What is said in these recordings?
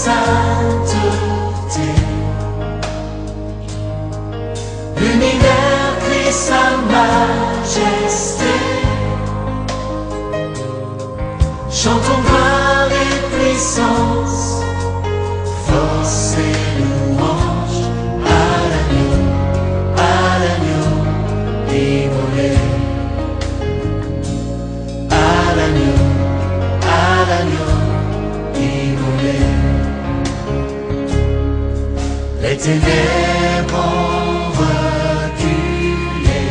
sainteté. L'univers crie sa majesté. Chantons gloire et puissance, force et louange à l'agneau immolé. À l'agneau immolé. Les ténèbres ont reculé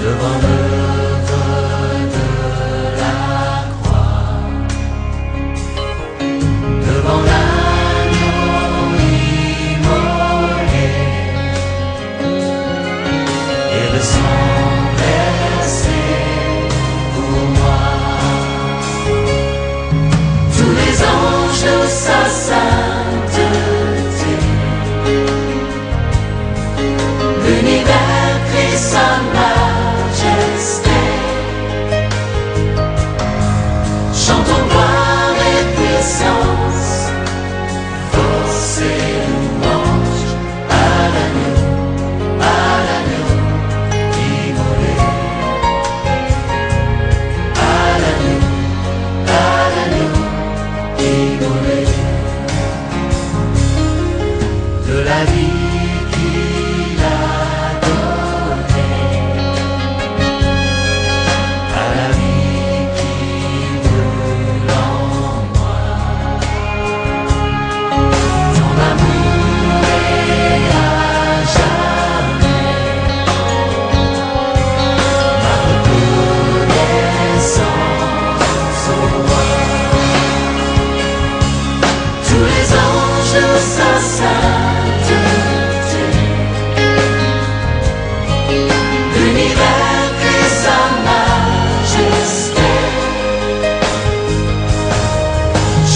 devant l'œuvre de la croix, devant l'agneau immolé et le sang versé pour moi. Tous les anges de sa sainteté, l'univers crie sa majesté. Chantons gloire et puissance, force et louange à l'agneau immolé. À l'agneau immolé. De la vie qu'il a donnée à la vie qui brûle en moi. Ton amour est à jamais ma reconnaissance au roi. Tous les anges de sa sainteté, l'univers crie sa majesté.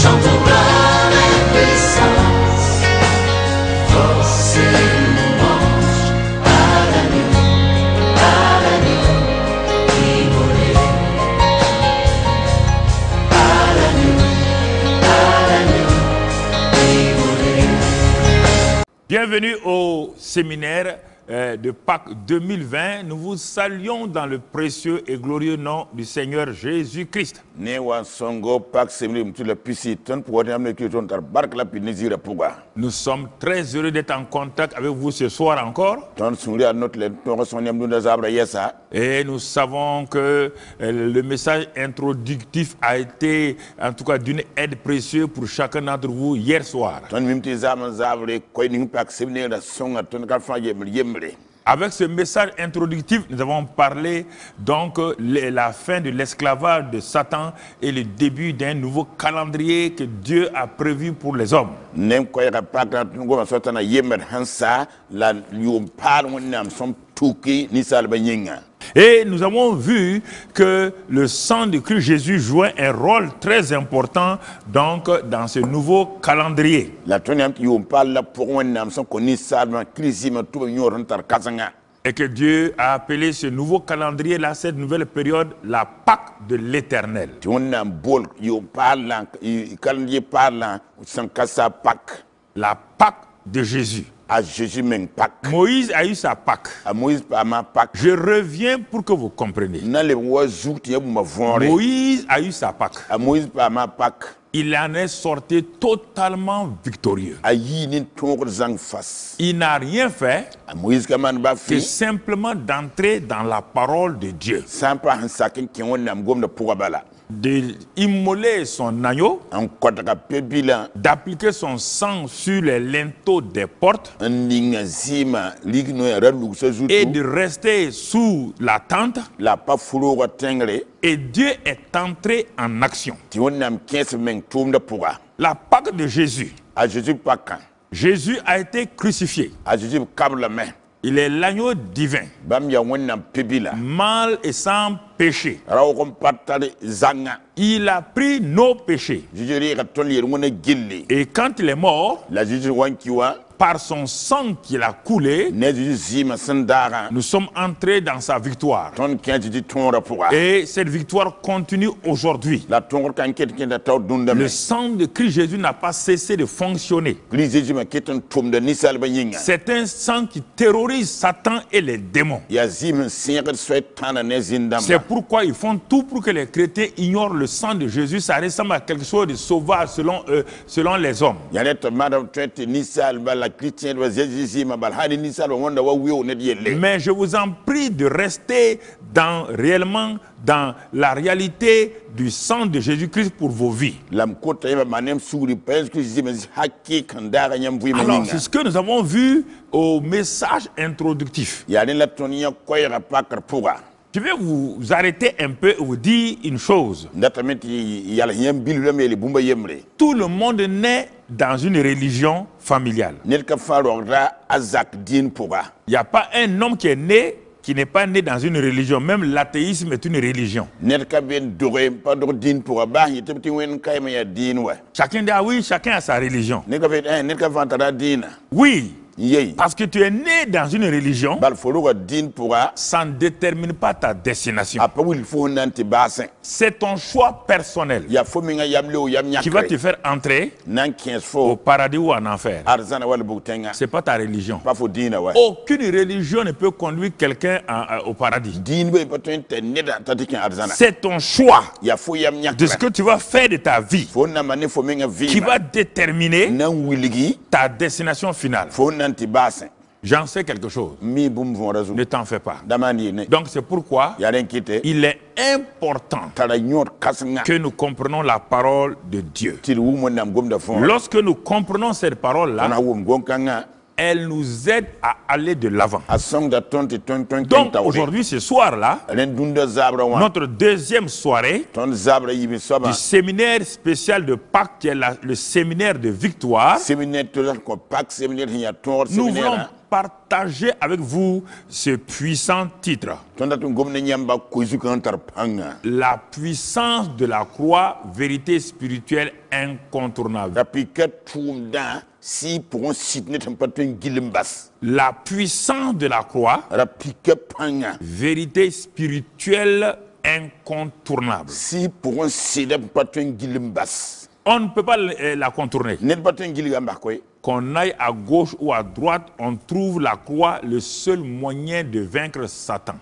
Chantons gloire et puissance, force et louange à l'agneau immolé. À l'agneau immolé. Bienvenue au séminaire de Pâques 2020. Nous vous saluons dans le précieux et glorieux nom du Seigneur Jésus-Christ. Nous sommes très heureux d'être en contact avec vous ce soir encore. Et nous savons que le message introductif a été en tout cas d'une aide précieuse pour chacun d'entre vous hier soir. Avec ce message introductif, nous avons parlé donc de la fin de l'esclavage de Satan et le début d'un nouveau calendrier que Dieu a prévu pour les hommes. Et nous avons vu que le sang de Christ Jésus jouait un rôle très important donc dans ce nouveau calendrier. Et que Dieu a appelé ce nouveau calendrier-là, cette nouvelle période, la Pâque de l'Éternel. La Pâque de Jésus. Moïse a eu sa Pâque. Je reviens pour que vous compreniez. Moïse a eu sa Pâque. Il en est sorti totalement victorieux. Il n'a rien fait que simplement d'entrer dans la parole de Dieu. D'immoler son agneau, d'appliquer son sang sur les linteaux des portes et de rester sous la tente. Et Dieu est entré en action. La Pâque de Jésus. Jésus a été crucifié. Il est l'agneau divin, mâle et sans péché. Il a pris nos péchés. Et quand il est mort, par son sang qu'il a coulé, nous sommes entrés dans sa victoire. Et cette victoire continue aujourd'hui. Le sang de Christ Jésus n'a pas cessé de fonctionner. C'est un sang qui terrorise Satan et les démons. C'est pourquoi ils font tout pour que les chrétiens ignorent le sang de Jésus. Ça ressemble à quelque chose de sauvage selon eux, selon les hommes. Mais je vous en prie de rester réellement dans la réalité du sang de Jésus-Christ pour vos vies. Alors, c'est ce que nous avons vu au message introductif. Je vais vous arrêter un peu et vous dire une chose. Tout le monde naît dans une religion familiale. Il n'y a pas un homme qui est né qui n'est pas né dans une religion. Même l'athéisme est une religion. Chacun dit, ah oui, chacun a sa religion. Oui. Parce que tu es né dans une religion, ça ne détermine pas ta destination. C'est ton choix personnel qui va te faire entrer au paradis ou en enfer. Ce n'est pas ta religion. Aucune religion ne peut conduire quelqu'un au paradis. C'est ton choix de ce que tu vas faire de ta vie qui va déterminer ta destination finale. J'en sais quelque chose. Ne t'en fais pas. Donc c'est pourquoi il est important que nous comprenons la parole de Dieu. Lorsque nous comprenons cette parole-là, elle nous aide à aller de l'avant. Donc aujourd'hui, ce soir-là, notre deuxième soirée du séminaire spécial de Pâques, qui est le séminaire de victoire, nous voulons partager avec vous ce puissant titre. La puissance de la croix, vérité spirituelle incontournable. La puissance de la croix, vérité spirituelle incontournable. On ne peut pas la contourner. Qu'on aille à gauche ou à droite, on trouve la croix le seul moyen de vaincre Satan.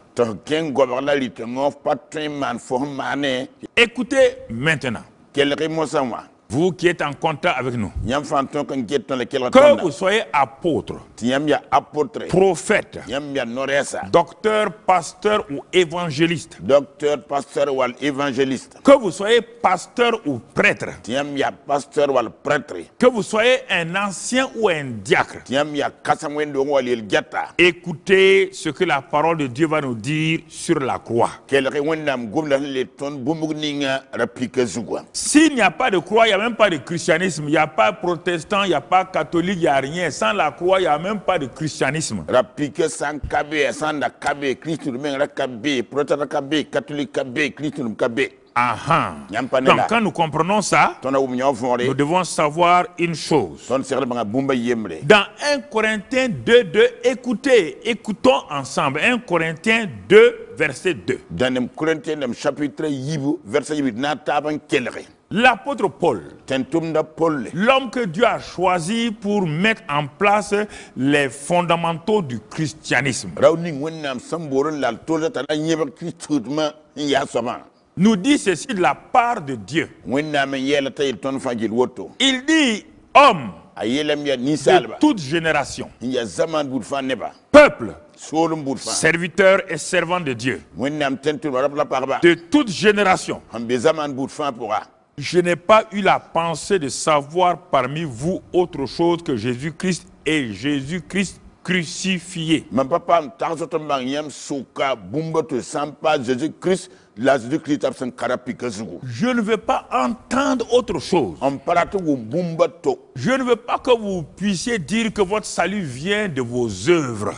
Écoutez maintenant. Vous qui êtes en contact avec nous, que vous soyez apôtre, prophète, docteur, pasteur ou évangéliste, que vous soyez pasteur ou prêtre, que vous soyez un ancien ou un diacre, écoutez ce que la parole de Dieu va nous dire sur la croix. S'il n'y a pas de croix, il n'y a même pas de christianisme, il n'y a pas protestant, il n'y a pas catholique, il n'y a rien. Sans la croix, il n'y a même pas de christianisme. Aha. Donc quand nous comprenons ça, nous devons savoir une chose. Dans 1 Corinthiens 2:2, écoutons ensemble. 1 Corinthiens 2, verset 2. L'apôtre Paul, l'homme que Dieu a choisi pour mettre en place les fondamentaux du christianisme, nous dit ceci de la part de Dieu. Il dit, homme de toute génération, peuple, serviteur et servant de Dieu, de toute génération, je n'ai pas eu la pensée de savoir parmi vous autre chose que Jésus-Christ et Jésus-Christ crucifié. Je ne veux pas entendre autre chose. Je ne veux pas que vous puissiez dire que votre salut vient de vos œuvres.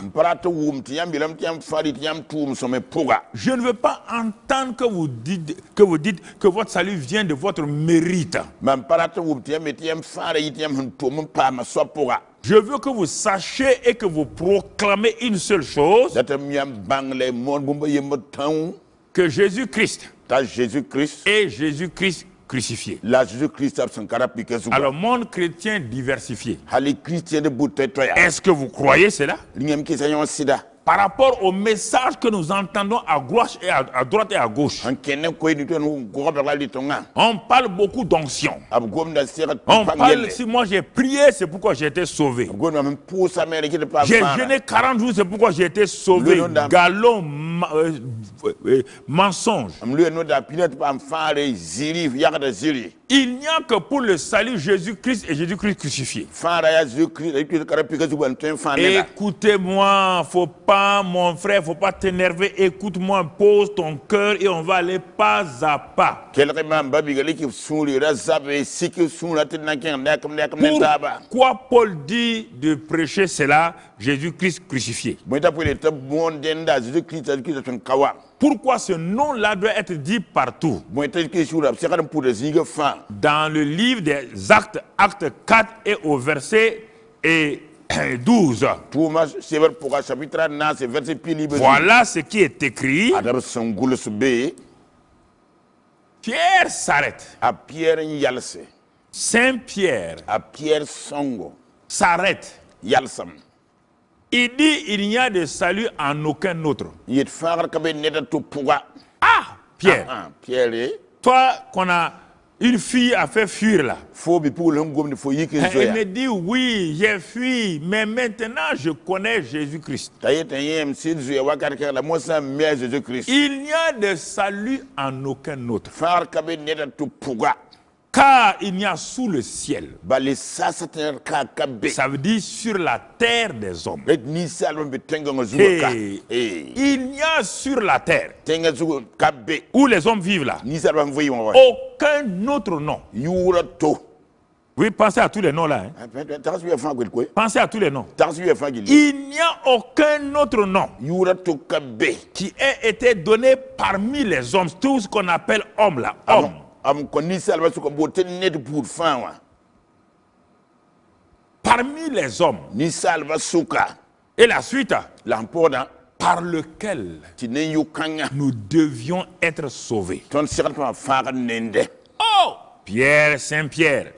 Je ne veux pas entendre que vous dites que votre salut vient de votre mérite. Je veux que vous sachiez et que vous proclamez une seule chose, que Jésus-Christ est Jésus-Christ crucifié. Alors, monde chrétien diversifié. Est-ce que vous croyez cela? Par rapport au message que nous entendons à droite et à gauche, on parle beaucoup d'onction. On parle, si moi j'ai prié, c'est pourquoi j'ai été sauvé. J'ai jeûné 40 jours, c'est pourquoi j'ai été sauvé. Galon, mensonge. Il n'y a que pour le salut Jésus-Christ et Jésus-Christ crucifié. Écoutez-moi, faut pas, mon frère, faut pas t'énerver. Écoute-moi, pose ton cœur et on va aller pas à pas. Pourquoi Paul dit de prêcher cela, Jésus-Christ crucifié? Pourquoi ce nom-là doit être dit partout? Dans le livre des Actes, acte 4 et au verset 12. Voilà ce qui est écrit. Pierre s'arrête. Saint-Pierre s'arrête. Il dit il n'y a de salut en aucun autre. Ah, Pierre. Toi qu'on a une fille a fait fuir là. Elle me dit oui, j'ai fui, mais maintenant je connais Jésus-Christ. Il n'y a de salut en aucun autre. Car il n'y a sous le ciel. Ça veut dire sur la terre des hommes. Il n'y a sur la terre où les hommes vivent là aucun autre nom. Oui, pensez à tous les noms là. Hein. Pensez à tous les noms. Il n'y a aucun autre nom qui ait été donné parmi les hommes, tout ce qu'on appelle homme là, homme. Parmi les hommes. Et la suite, par lequel nous devions être sauvés. Oh, Pierre, Saint-Pierre.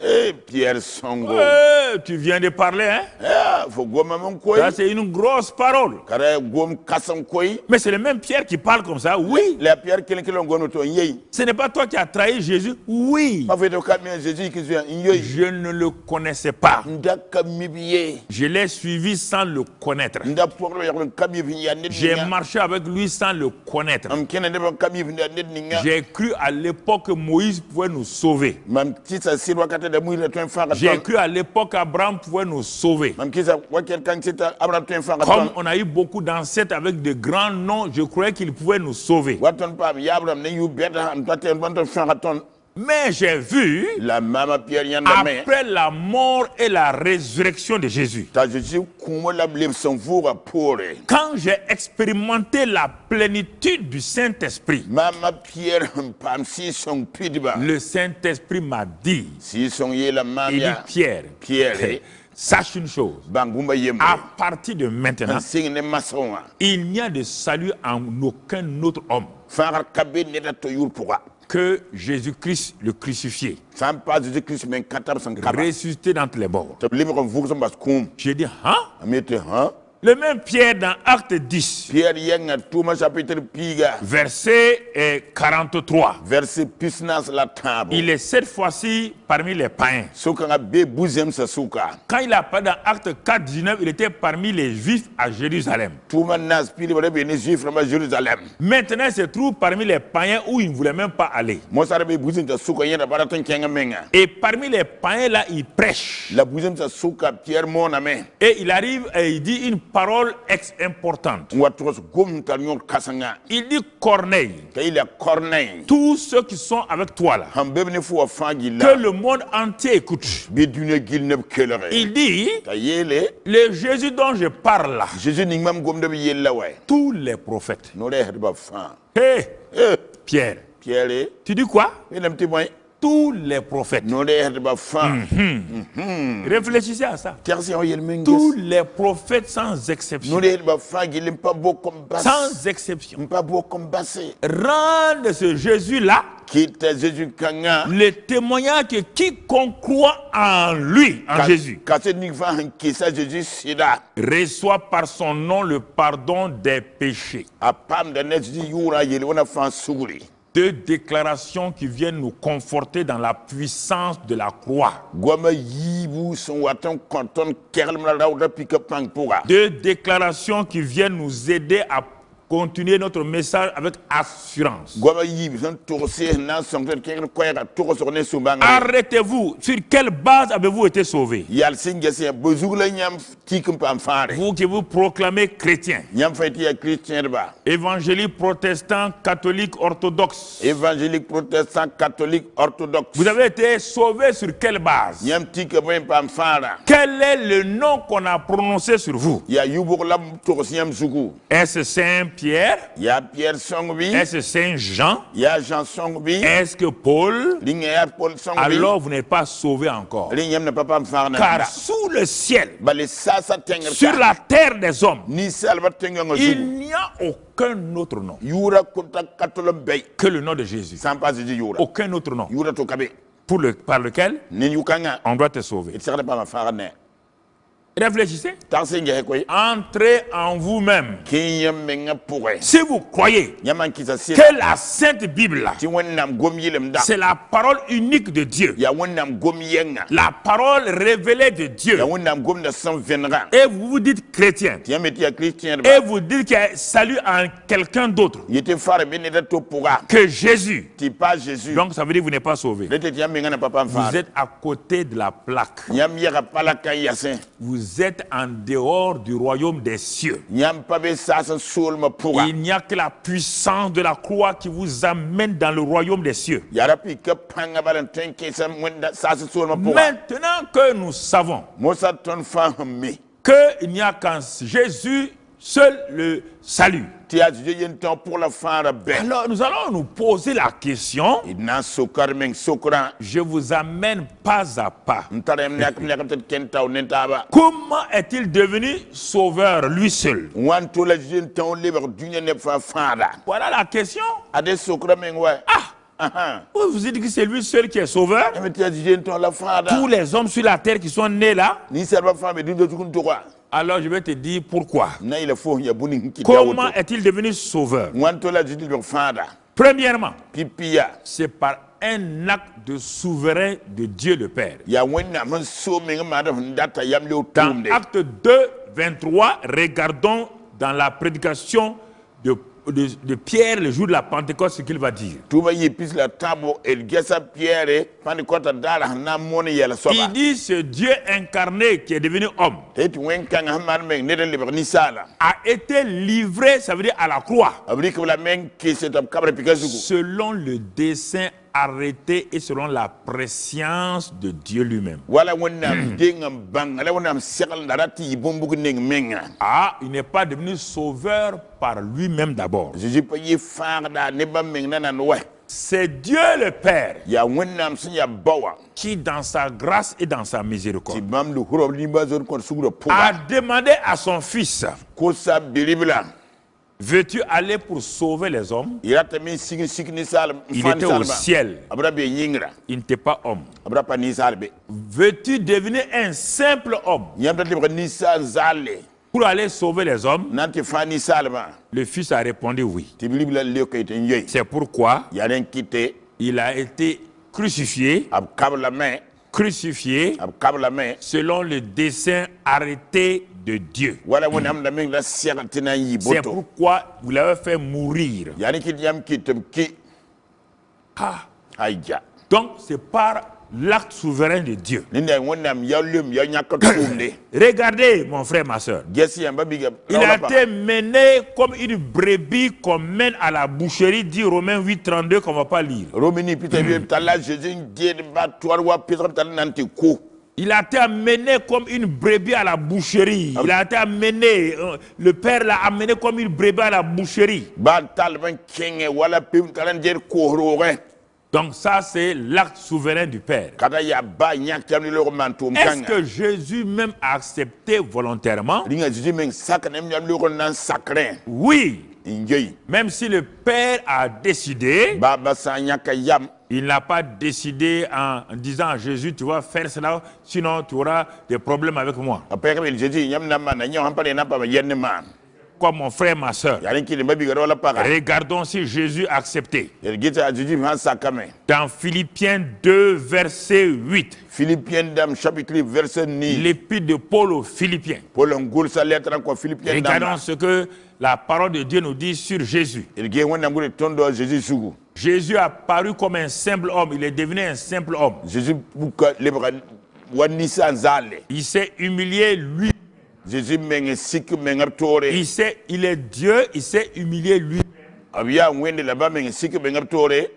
Pierre Songo. Tu viens de parler, hein? Ça, c'est une grosse parole. Mais c'est le même Pierre qui parle comme ça, oui. Ce n'est pas toi qui as trahi Jésus, oui. Je ne le connaissais pas. Je l'ai suivi sans le connaître. J'ai marché avec lui sans le connaître. J'ai cru à l'époque que Moïse pouvait nous sauver. J'ai cru à l'époque qu'Abraham pouvait nous sauver. Comme on a eu beaucoup d'ancêtres avec de grands noms, je croyais qu'ils pouvaient nous sauver. Mais j'ai vu, après la mort et la résurrection de Jésus, quand j'ai expérimenté la plénitude du Saint-Esprit, le Saint-Esprit m'a dit, il dit Pierre, sache une chose, à partir de maintenant, il n'y a de salut en aucun autre homme que Jésus-Christ le crucifié, ressuscité d'entre les morts. J'ai dit, hein? Le même Pierre dans Acte 10, verset 43. Il est cette fois-ci parmi les païens. Quand il a parlé dans Acte 4, 19, il était parmi les Juifs à Jérusalem. Maintenant, il se trouve parmi les païens où il ne voulait même pas aller. Et parmi les païens là, il prêche. Et il arrive et il dit une parole importante. Il dit Corneille. Tous ceux qui sont avec toi là, que le monde entier écoute. Il dit, le Jésus dont je parle là, tous les prophètes. Hey, Pierre, tu dis quoi? Tous les prophètes. Réfléchissez à ça. Tous les prophètes sans exception. Sans exception. Rendent ce Jésus-là le témoignage que quiconque croit en lui, en Jésus, reçoit par son nom le pardon des péchés. Deux déclarations qui viennent nous conforter dans la puissance de la croix. Deux déclarations qui viennent nous aider à continuer notre message avec assurance. Arrêtez-vous. Sur quelle base avez-vous été sauvés? Vous qui vous proclamez chrétien, évangélique, protestant, catholique, orthodoxe. Évangélique, protestant, catholique, orthodoxe. Vous avez été sauvés sur quelle base? Quel est le nom qu'on a prononcé sur vous? Est-ce Saint Pierre? Est-ce Saint Jean? Est-ce que Paul? Alors vous n'êtes pas sauvé encore. Car sous le ciel, sur la terre des hommes, il n'y a aucun autre nom que le nom de Jésus. Aucun autre nom par lequel on doit te sauver. Réfléchissez. Entrez en vous-même. Si vous croyez que la Sainte Bible, c'est la parole unique de Dieu, la parole révélée de Dieu, et vous vous dites chrétien, et vous dites qu'il y a salut en quelqu'un d'autre que Jésus, donc ça veut dire que vous n'êtes pas sauvé. Vous êtes à côté de la plaque. Vous êtes en dehors du royaume des cieux. Il n'y a que la puissance de la croix qui vous amène dans le royaume des cieux. Maintenant que nous savons qu'il n'y a qu'en Jésus seul le salut, alors nous allons nous poser la question. Je vous amène pas à pas. Comment est-il devenu sauveur lui seul? Voilà la question. Vous dites que c'est lui seul qui est sauveur? Tous les hommes sur la terre qui sont nés là? Alors je vais te dire pourquoi. Comment est-il devenu sauveur? Premièrement, c'est par un acte de souverain de Dieu le Père. Dans Acte 2, 23, regardons dans la prédication de Pierre le jour de la Pentecôte ce qu'il va dire. Il dit ce Dieu incarné qui est devenu homme a été livré, ça veut dire à la croix, selon le dessein arrêté et selon la prescience de Dieu lui-même. Il n'est pas devenu sauveur par lui-même d'abord. C'est Dieu le Père qui, dans sa grâce et dans sa miséricorde, a demandé à son Fils: veux-tu aller pour sauver les hommes? Il était au ciel. Il n'était pas homme. Veux-tu devenir un simple homme pour aller sauver les hommes? Le Fils a répondu oui. C'est pourquoi il a été crucifié selon le dessein arrêté de Dieu. C'est pourquoi vous l'avez fait mourir. Donc c'est par l'acte souverain de Dieu. Regardez, mon frère, ma soeur. Il a été mené comme une brebis qu'on mène à la boucherie, dit Romains 8:32, qu'on ne va pas lire. Il a été amené comme une brebis à la boucherie. Il a été amené, le Père l'a amené comme une brebis à la boucherie. Donc ça, c'est l'acte souverain du Père. Est-ce que Jésus même a accepté volontairement? Oui. Même si le Père a décidé, il n'a pas décidé en disant à Jésus, tu vas faire cela, sinon tu auras des problèmes avec moi. Comme mon frère, ma soeur. Regardons si Jésus a accepté. Dans Philippiens 2, verset 8. L'épître de Paul aux Philippiens. Regardons ce que la parole de Dieu nous dit sur Jésus. Jésus a paru comme un simple homme. Il est devenu un simple homme. Il s'est humilié lui. Il est Dieu, il s'est humilié lui.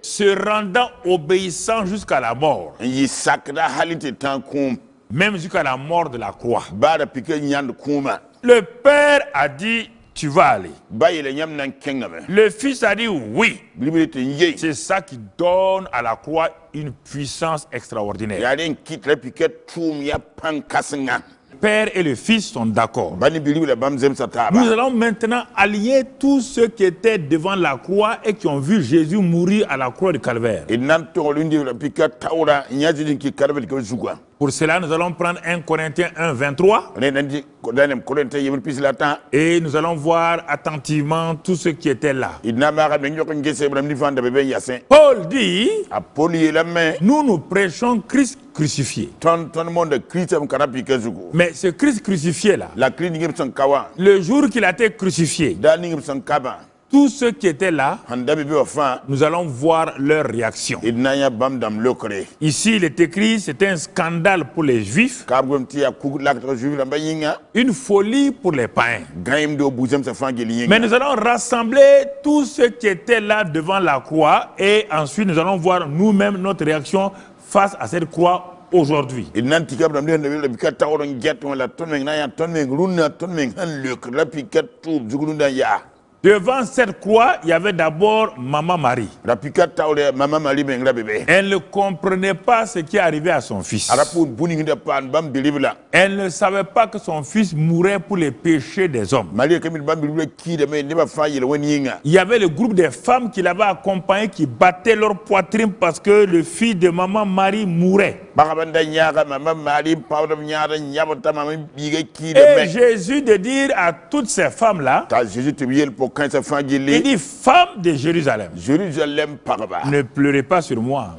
Se rendant obéissant jusqu'à la mort. Même jusqu'à la mort de la croix. Le Père a dit, tu vas aller. Le Fils a dit oui. C'est ça qui donne à la croix une puissance extraordinaire. Père et le Fils sont d'accord. Nous allons maintenant allier tous ceux qui étaient devant la croix et qui ont vu Jésus mourir à la croix du Calvaire. Pour cela, nous allons prendre 1 Corinthiens 1, 23. Et nous allons voir attentivement tous ceux qui étaient là. Paul dit, nous prêchons Christ crucifié. Mais ce Christ crucifié là, le jour qu'il a été crucifié, tous ceux qui étaient là, nous allons voir leur réaction. Ici, il est écrit, c'est un scandale pour les Juifs, une folie pour les païens. Mais nous allons rassembler tous ceux qui étaient là devant la croix et ensuite nous allons voir nous-mêmes notre réaction face à cette croix aujourd'hui. Devant cette croix, il y avait d'abord Maman Marie. Elle ne comprenait pas ce qui arrivait à son fils. Elle ne savait pas que son fils mourait pour les péchés des hommes. Il y avait le groupe des femmes qui l'avaient accompagné qui battaient leur poitrine parce que le fils de Maman Marie mourait. Et Jésus de dire à toutes ces femmes-là, il dit, femmes de Jérusalem, ne pleurez pas sur moi,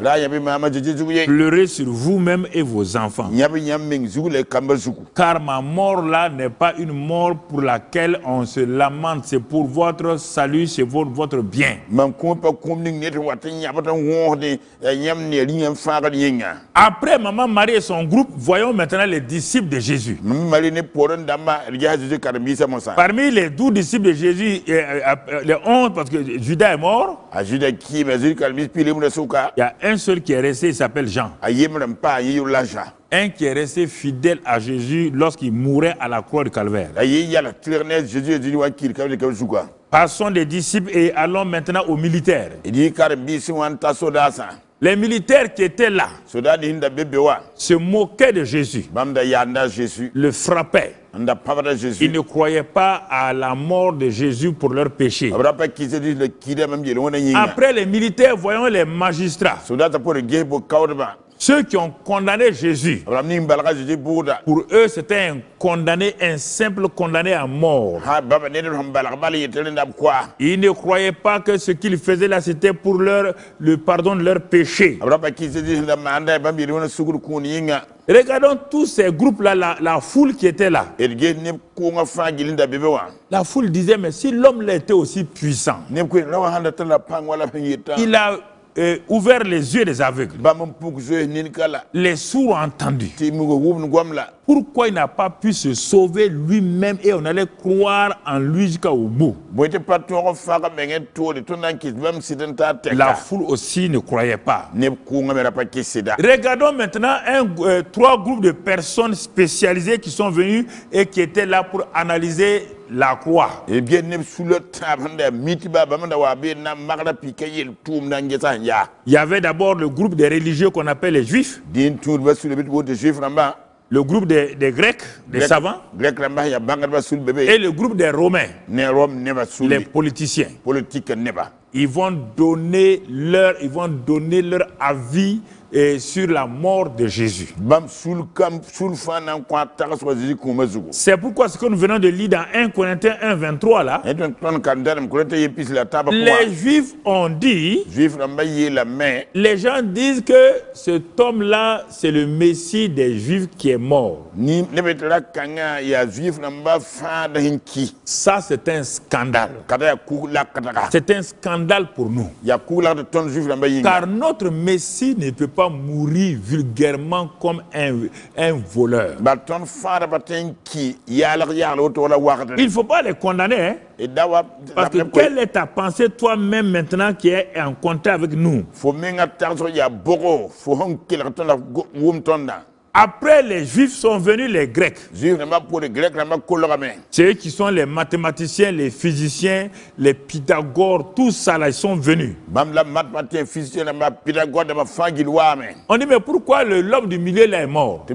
pleurez sur vous-même et vos enfants. Car ma mort là n'est pas une mort pour laquelle on se lamente, c'est pour votre salut, c'est pour votre bien. Après Maman Marie et son groupe, voyons maintenant les disciples de Jésus. Parmi les 12 disciples de Jésus, les 11, parce que Judas est mort, il y a un seul qui est resté, il s'appelle Jean. Un qui est resté fidèle à Jésus lorsqu'il mourait à la croix du Calvaire. Passons des disciples et allons maintenant aux militaires. Les militaires qui étaient là se moquaient de Jésus, le frappaient. Ils ne croyaient pas à la mort de Jésus pour leurs péchés. Après les militaires, voyons les magistrats. Ceux qui ont condamné Jésus, pour eux c'était un condamné, un simple condamné à mort. Ils ne croyaient pas que ce qu'ils faisaient là c'était pour le pardon de leurs péchés. Regardons tous ces groupes-là, la foule qui était là. La foule disait, mais si l'homme était aussi puissant, il a ouvert les yeux des aveugles. Les sourds ont entendu. Pourquoi il n'a pas pu se sauver lui-même et on allait croire en lui jusqu'au bout? La foule aussi ne croyait pas. Regardons maintenant trois groupes de personnes spécialisées qui sont venues et qui étaient là pour analyser la croix. Il y avait d'abord le groupe des religieux qu'on appelle les juifs. Le groupe des Grecs, des savants. Et le groupe des Romains, les politiciens. Ils vont donner leur avis sur la mort de Jésus. C'est pourquoi ce que nous venons de lire dans 1 Corinthiens 1, 23 là, les Juifs ont dit, les gens disent que cet homme-là, c'est le Messie des Juifs qui est mort. Ça, c'est un scandale. C'est un scandale pour nous. Car notre Messie ne peut pas mourir vulgairement comme un voleur. Il ne faut pas les condamner. Hein? Parce que quelle est ta pensée toi-même maintenant qui est en contact avec nous? Après les Juifs sont venus les Grecs. C'est eux qui sont les mathématiciens, les physiciens, les Pythagores, tous ça là, ils sont venus. On dit mais pourquoi l'homme du milieu là est mort?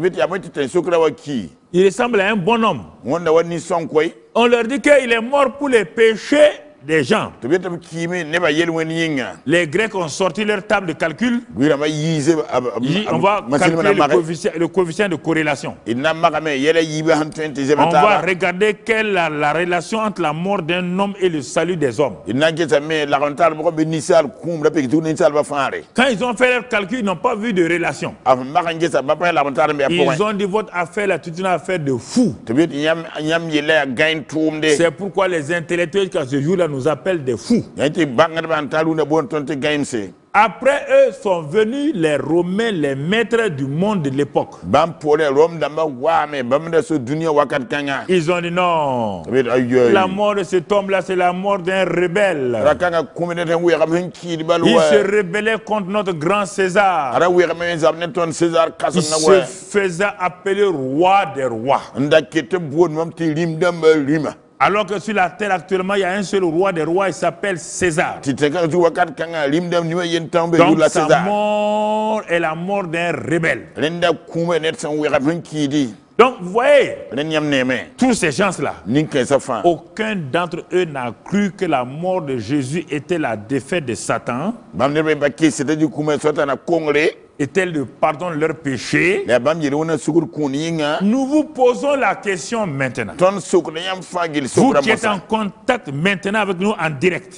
Il ressemble à un bon homme. On leur dit qu'il est mort pour les péchés des gens. Les Grecs ont sorti leur table de calcul. On va calculer le coefficient de corrélation. On va regarder quelle est la relation entre la mort d'un homme et le salut des hommes. Quand ils ont fait leur calcul, ils n'ont pas vu de relation. Ils ont dit votre affaire là, toute une affaire de fou. C'est pourquoi les intellectuels qui ce jour-là nous appellent des fous. Après eux sont venus les Romains, les maîtres du monde de l'époque. Ils ont dit non, la mort de cet homme-là, c'est la mort d'un rebelle. Il se rébellait contre notre grand César. Il se faisait appeler roi des rois. Alors que sur la terre actuellement, il y a un seul roi des rois, il s'appelle César. Donc sa mort est la mort d'un rebelle. Donc vous voyez, tous ces gens-là, aucun d'entre eux n'a cru que la mort de Jésus était la défaite de Satan, était le pardon de leurs péchés. Nous vous posons la question maintenant. Vous qui êtes en contact maintenant avec nous en direct.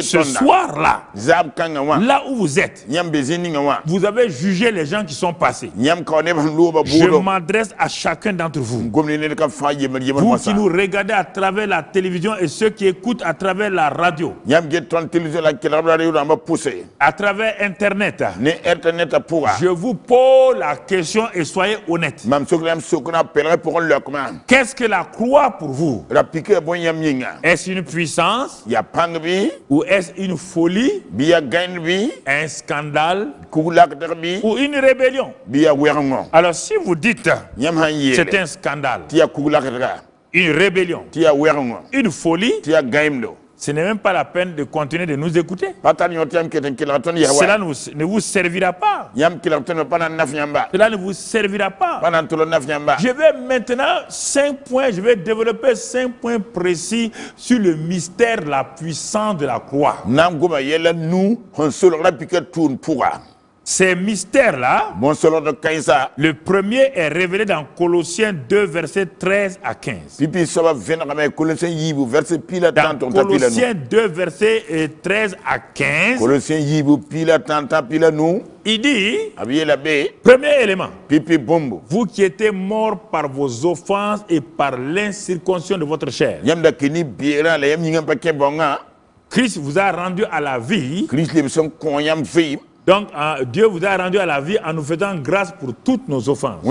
Ce soir-là, là où vous êtes, vous avez jugé les gens qui sont passés. Je m'adresse à chacun d'entre vous. Vous qui nous regardez à travers la télévision et ceux qui écoutent à travers la radio. À travers Internet. Je vous pose la question et soyez honnête. Qu'est-ce que la croix pour vous? Est-ce une puissance? Ou est-ce une folie? Un scandale? Ou une rébellion? Alors si vous dites c'est un scandale, une rébellion, une folie, ce n'est même pas la peine de continuer de nous écouter. Cela ne vous servira pas. Cela ne vous servira pas. Je vais maintenant 5 points, je vais développer 5 points précis sur le mystère de la puissance de la croix. Ces mystères-là, le premier est révélé dans Colossiens 2, versets 13 à 15. Dans Colossiens 2, versets 13 à 15, il dit, premier élément, vous qui étiez morts par vos offenses et par l'incirconcision de votre chair. Christ vous a rendu à la vie. Donc, Dieu vous a rendu à la vie en nous faisant grâce pour toutes nos offenses.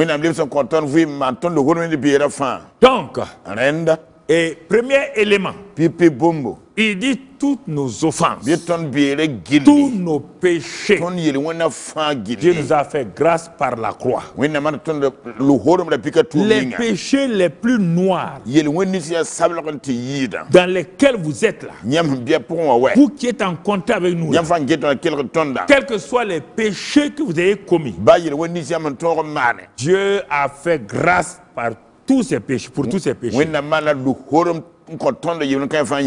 Donc, et premier élément, il dit toutes nos offenses, tous nos péchés. Dieu nous a fait grâce par la croix. Les péchés les plus noirs dans lesquels vous êtes là, vous qui êtes en contact avec nous, là, quels que soient les péchés que vous avez commis, Dieu a fait grâce par tous ces péchés, pour tous ces péchés.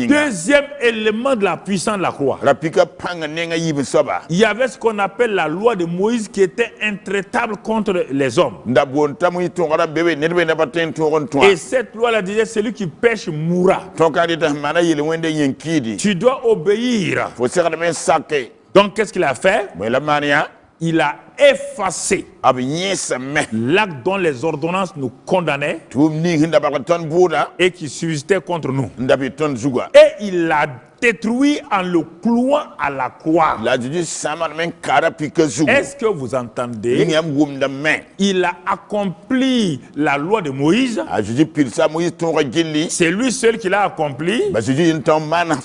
Deuxième élément de la puissance de la croix, il y avait ce qu'on appelle la loi de Moïse qui était intraitable contre les hommes. Et cette loi-là disait, celui qui pêche mourra. Tu dois obéir. Donc qu'est-ce qu'il a fait? Il a effacé l'acte dont les ordonnances nous condamnaient et qui subsistait contre nous. Et il l'a détruit en le clouant à la croix. Est-ce que vous entendez? Il a accompli la loi de Moïse. C'est lui seul qui l'a accompli.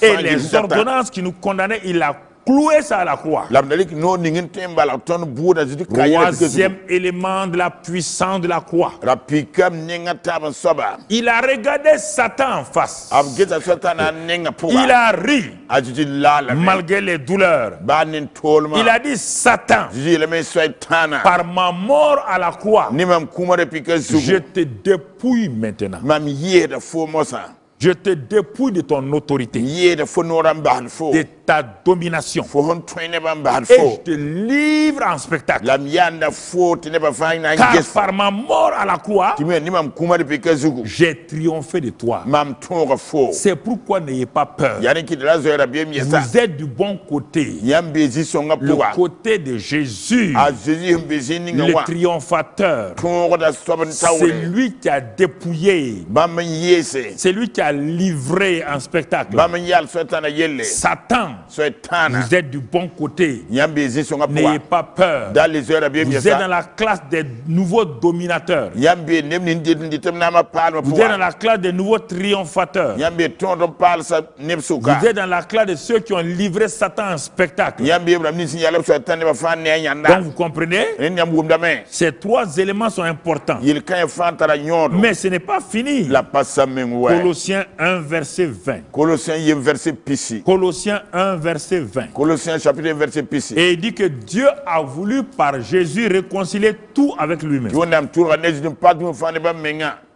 Et les ordonnances qui nous condamnaient, il a cloué ça à la croix. Troisième élément de la puissance de la croix. Il a regardé Satan en face. Il a ri malgré les douleurs. Il a dit, Satan, par ma mort à la croix, je te dépouille maintenant. Je te dépouille de ton autorité, de ta domination, et je te livre en spectacle. Car par ma mort à la croix, j'ai triomphé de toi. C'est pourquoi n'ayez pas peur. Vous êtes du bon côté, le côté de Jésus, le triomphateur. C'est lui qui a dépouillé, c'est lui qui a livré en spectacle. Satan, vous êtes du bon côté. N'ayez pas peur. Vous êtes dans la classe des nouveaux dominateurs. Vous êtes dans la classe des nouveaux triomphateurs. Vous êtes dans la classe de ceux qui ont livré Satan en spectacle. Donc vous comprenez? Ces trois éléments sont importants. Mais ce n'est pas fini. Colossiens 1 verset 20. Colossiens 1 verset 20. Colossiens chapitre 1 verset 20. Et il dit que Dieu a voulu par Jésus réconcilier tout avec lui-même.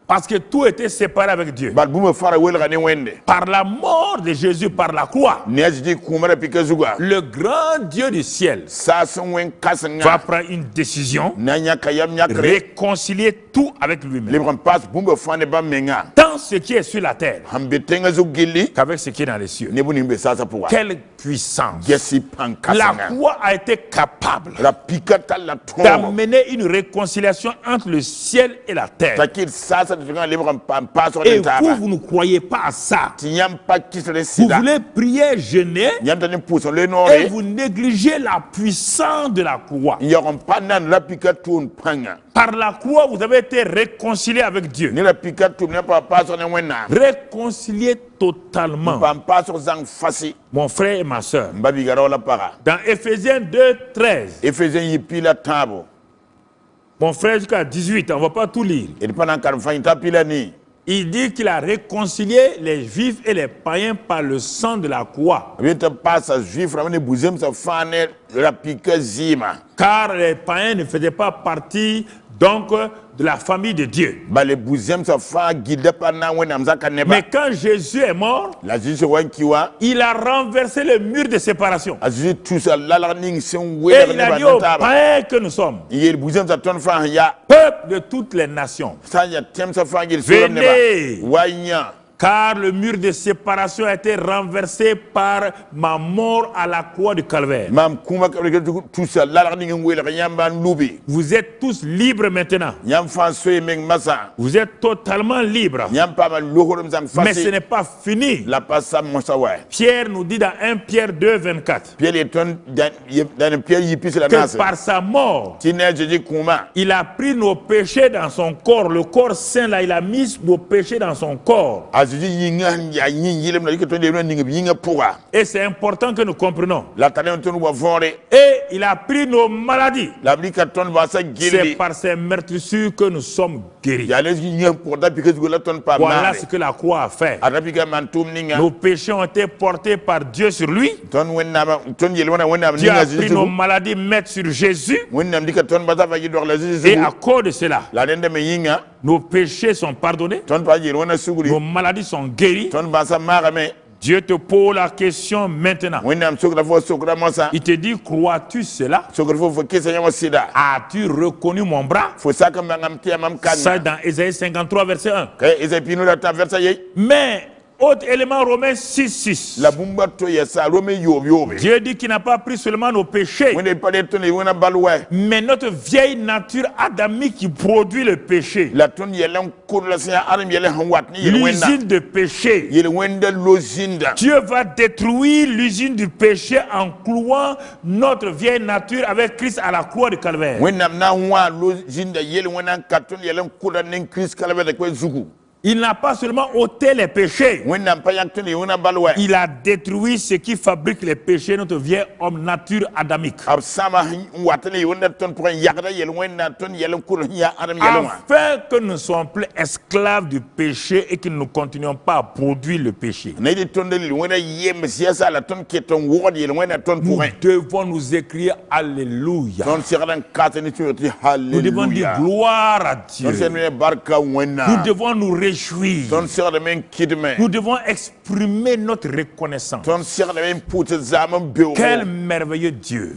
Parce que tout était séparé avec Dieu. Par la mort de Jésus, par la croix, le grand Dieu du ciel va prendre une décision, réconcilier tout avec lui-même. Tant ce qui est sur la terre qu'avec ce qui est dans les cieux. Quelle puissance! La croix a été capable d'amener une réconciliation entre le ciel et la terre. Et vous ne croyez pas à ça. Vous voulez prier, jeûner, et vous négligez la puissance de la croix. Par la croix, vous avez été réconcilié avec Dieu. Réconcilié totalement. Mon frère et ma soeur. Dans Ephésiens 2, 13. Mon frère, jusqu'à 18, on ne va pas tout lire. Il dit qu'il a réconcilié les juifs et les païens par le sang de la croix. Car les païens ne faisaient pas partie donc de la famille de Dieu. Mais quand Jésus est mort, il a renversé le mur de séparation. Et il a dit aux païens que nous sommes, peuple de toutes les nations, venez, Car le mur de séparation a été renversé par ma mort à la croix du calvaire. Vous êtes tous libres maintenant. Vous êtes totalement libres. Mais ce n'est pas fini. Pierre nous dit dans 1 Pierre 2, 24 que par sa mort, il a pris nos péchés dans son corps. Le corps saint, là, il a mis nos péchés dans son corps. Et c'est important que nous comprenions. Et il a pris nos maladies. C'est par ces meurtrissures que nous sommes guéris. Voilà ce que la croix a fait. Nos péchés ont été portés par Dieu sur lui. Dieu a pris nos maladies, mettre sur Jésus. Et à cause de cela, nos péchés sont pardonnés. Nos maladies sont guéries. Dieu te pose la question maintenant. Il te dit, crois-tu cela? As-tu reconnu mon bras? Ça dans Ésaïe 53, verset 1. Mais autre élément, Romains 6, 6. Dieu dit qu'il n'a pas pris seulement nos péchés, mais notre vieille nature adamique qui produit le péché. L'usine de péché. Dieu va détruire l'usine du péché en clouant notre vieille nature avec Christ à la croix du calvaire. Il n'a pas seulement ôté les péchés, il a détruit ce qui fabrique les péchés, notre vieil homme nature adamique. Afin que nous ne soyons plus esclaves du péché et que nous ne continuions pas à produire le péché. Nous devons nous écrire Alléluia. Nous devons dire gloire à Dieu. Nous devons nous réjouir. Nous devons exprimer notre reconnaissance. Quel merveilleux Dieu.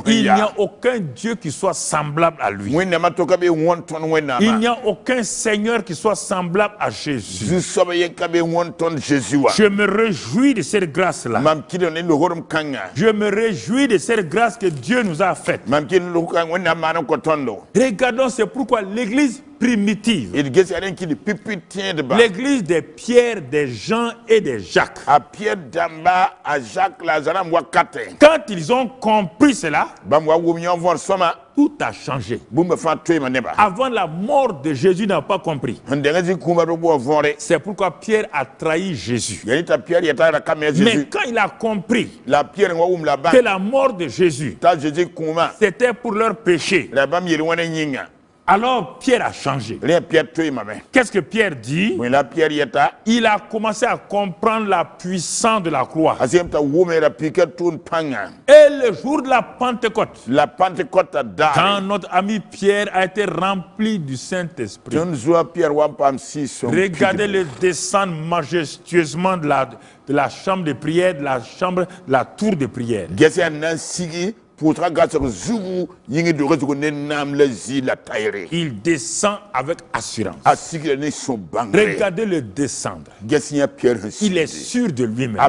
Il n'y a aucun Dieu qui soit semblable à lui. Il n'y a aucun Seigneur qui soit semblable à Jésus. Je me réjouis de cette grâce-là. Je me réjouis de cette grâce que Dieu nous a faite. Regardons, c'est pourquoi l'Église primitive, l'église des Pierre, des Jean et des Jacques, quand ils ont compris cela, tout a changé. Avant la mort de Jésus, n'a pas compris. C'est pourquoi Pierre a trahi Jésus. Mais quand il a compris que la mort de Jésus, c'était pour leur péché, alors Pierre a changé. Qu'est-ce que Pierre dit? Il a commencé à comprendre la puissance de la croix. Et le jour de la Pentecôte, quand notre ami Pierre a été rempli du Saint-Esprit, regardez-le descendre majestueusement de la chambre de prière, de la tour de prière. Il descend avec assurance. Regardez-le descendre. Il est sûr de lui-même.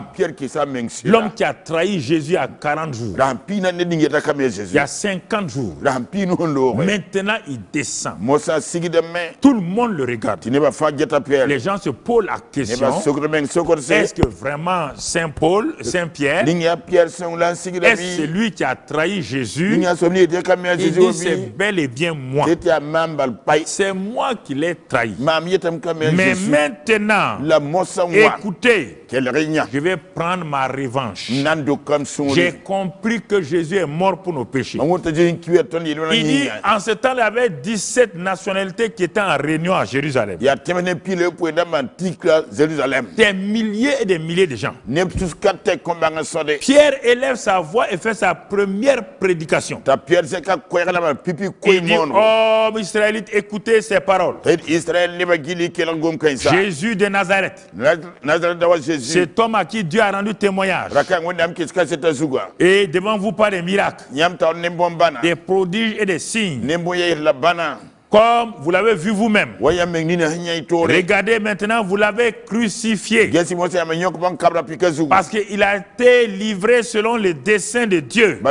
L'homme qui a trahi Jésus à 40 jours, il y a 50 jours, maintenant il descend. Tout le monde le regarde. Les gens se posent la question, est-ce que vraiment Saint-Pierre, est-ce celui qui a trahi Jésus? Il dit, c'est bel et bien moi. C'est moi qui l'ai trahi. Mais maintenant, écoutez, je vais prendre ma revanche. J'ai compris que Jésus est mort pour nos péchés. Il dit, en ce temps, il y avait 17 nationalités qui étaient en réunion à Jérusalem. Des milliers et des milliers de gens. Pierre élève sa voix et fait sa première prédication. Il dit, oh Israélites, écoutez ces paroles. Jésus de Nazareth, cet homme à qui Dieu a rendu témoignage, et devant vous par des miracles, des prodiges et des signes, Comme vous l'avez vu vous-même. Regardez maintenant, vous l'avez crucifié. Parce qu'il a été livré selon les desseins de Dieu.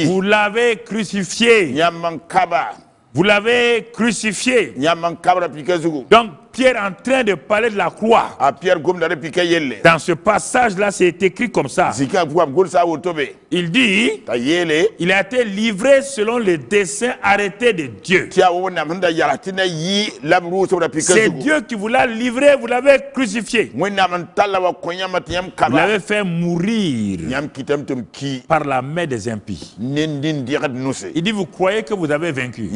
Vous l'avez crucifié. Vous l'avez crucifié. Donc, Pierre est en train de parler de la croix. Dans ce passage-là, c'est écrit comme ça. Il dit, il a été livré selon les desseins arrêtés de Dieu. C'est Dieu qui vous l'a livré, vous l'avez crucifié. Vous l'avez fait mourir par la main des impies. Il dit, vous croyez que vous avez vaincu?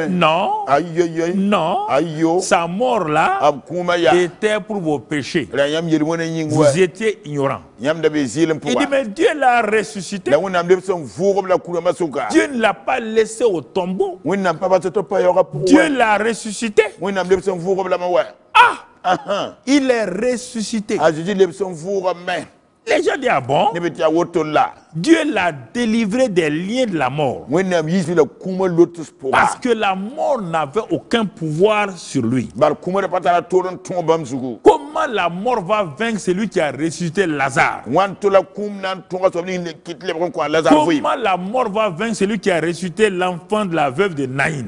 Non. Non. Sa mort là était pour vos péchés. Vous étiez ignorants. Il dit, mais Dieu l'a ressuscité. Dieu ne l'a pas laissé au tombeau. Dieu l'a ressuscité. Ah! Il est ressuscité. Les gens disent, ah bon? Dieu l'a délivré des liens de la mort. Parce que la mort n'avait aucun pouvoir sur lui. Comment la mort va vaincre celui qui a ressuscité Lazare? Comment la mort va vaincre celui qui a ressuscité l'enfant de la veuve de Naïn?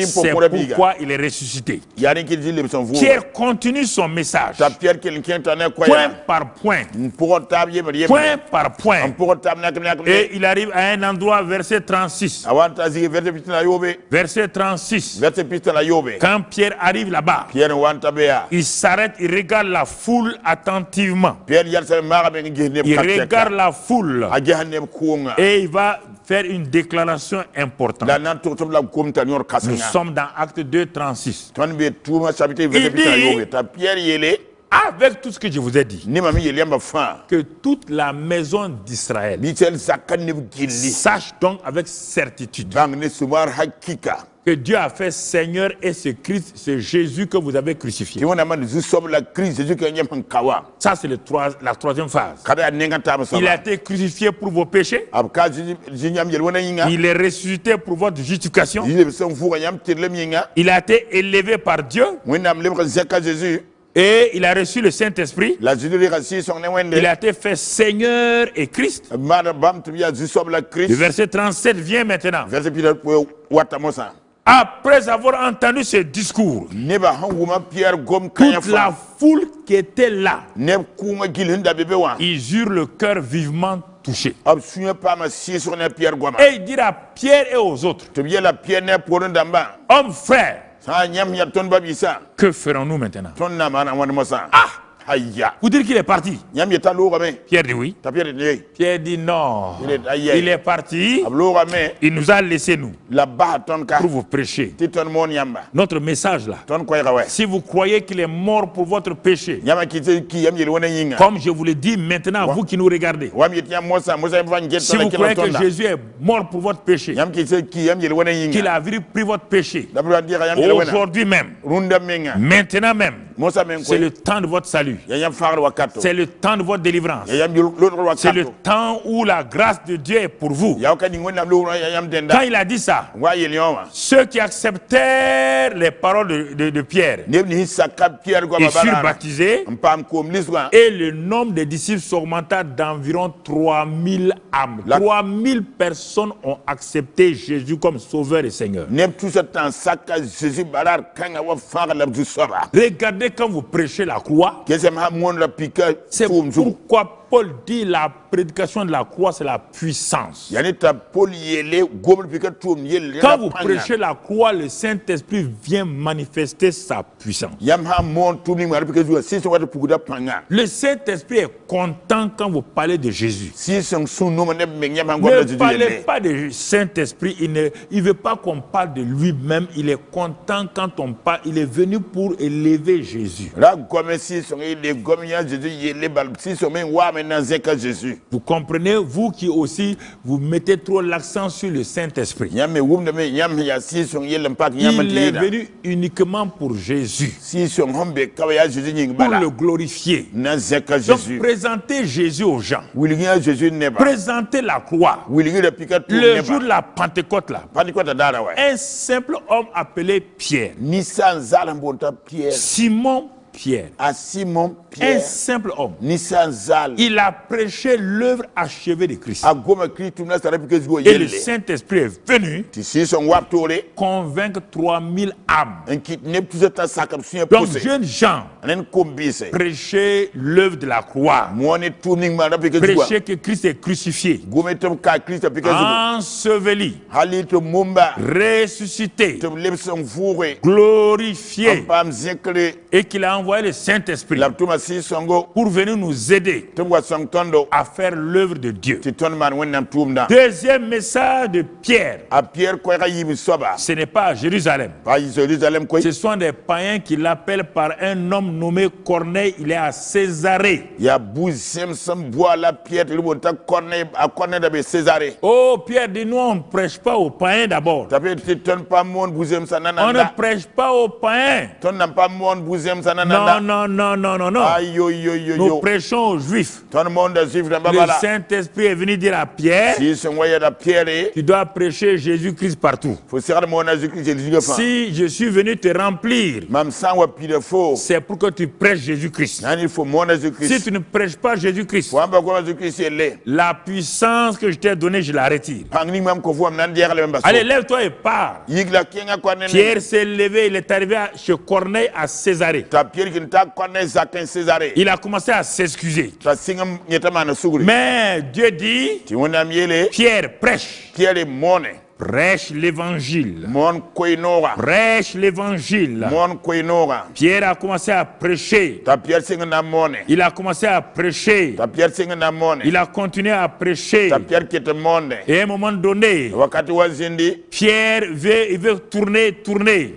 C'est pourquoi il est ressuscité. Pierre continue son message. Point par point. Point par point. Et il arrive à un endroit, verset 36. Verset 36. Quand Pierre arrive là-bas, il s'arrête, il regarde la foule attentivement. Il regarde la foule. Et il va faire une déclaration importante. Nous sommes dans Acte 2, 36. Il dit, avec tout ce que je vous ai dit, que toute la maison d'Israël sache donc avec certitude que Dieu a fait Seigneur et ce Christ, c'est Jésus que vous avez crucifié. Ça, c'est la troisième phase. Il a été crucifié pour vos péchés. Il est ressuscité pour votre justification. Il a été élevé par Dieu. Et il a reçu le Saint-Esprit. Il a été fait Seigneur et Christ. Le verset 37 vient maintenant. Après avoir entendu ce discours, toute la foule qui était là, ils eurent le cœur vivement touché. Et il dit à Pierre et aux autres, hommes frères, que ferons-nous maintenant? Ah! Vous dites qu'il est parti? Pierre dit oui. Pierre dit non. Il est parti. Il nous a laissé nous pour vous prêcher. Notre message là. Si vous croyez qu'il est mort pour votre péché, comme je vous le dis maintenant, vous qui nous regardez, si vous croyez que Jésus est mort pour votre péché, qu'il a pris votre péché, aujourd'hui même, maintenant même, c'est le temps de votre salut. C'est le temps de votre délivrance. C'est le temps où la grâce de Dieu est pour vous. Quand il a dit ça, ceux qui acceptèrent les paroles de Pierre, ils furent baptisés et le nombre des disciples s'augmenta d'environ 3000 âmes. 3000 personnes ont accepté Jésus comme sauveur et Seigneur. Regardez quand vous prêchez la croix. C'est pourquoi Paul dit la prédication de la croix, c'est la puissance. Quand vous prêchez la croix, le Saint-Esprit vient manifester sa puissance. Le Saint-Esprit est content quand vous parlez de Jésus. Ne parlez pas de Saint-Esprit, il ne veut pas qu'on parle de lui-même, il est content quand on parle, il est venu pour élever Jésus. Vous comprenez, vous qui aussi, vous mettez trop l'accent sur le Saint-Esprit. Il est venu uniquement pour Jésus. Pour le glorifier. Donc présentez Jésus aux gens. Présentez la croix. Le jour de la Pentecôte là. Un simple homme appelé Pierre. Simon Pierre. Un simple homme. Il a prêché l'œuvre achevée de Christ. Et le Saint-Esprit est venu convaincre 3000 âmes. Donc, jeunes gens, prêchez l'œuvre de la croix. Prêchez que Christ est crucifié, enseveli, ressuscité, glorifié, et qu'il a envoyé le Saint-Esprit pour venir nous aider à faire l'œuvre de Dieu. Deuxième message de Pierre, ce n'est pas à Jérusalem. Ce sont des païens qui l'appellent par un homme nommé Corneille. Il est à Césarée. Oh, Pierre dit, nous on ne prêche pas aux païens d'abord. On ne prêche pas aux païens. Non. Nous prêchons aux Juifs. Le Saint-Esprit est venu dire à Pierre, tu dois prêcher Jésus-Christ partout. Si je suis venu te remplir, c'est pour que tu prêches Jésus-Christ. Si tu ne prêches pas Jésus-Christ, la puissance que je t'ai donnée, je la retire. Allez, lève-toi et pars. Pierre s'est levé, il est arrivé chez Corneille à Césarée. Il a commencé à s'excuser. Mais Dieu dit, Pierre prêche. Prêche l'évangile. Prêche l'évangile. Pierre a commencé à prêcher. Il a commencé à prêcher. Il a continué à prêcher. Et à un moment donné, Pierre veut tourner.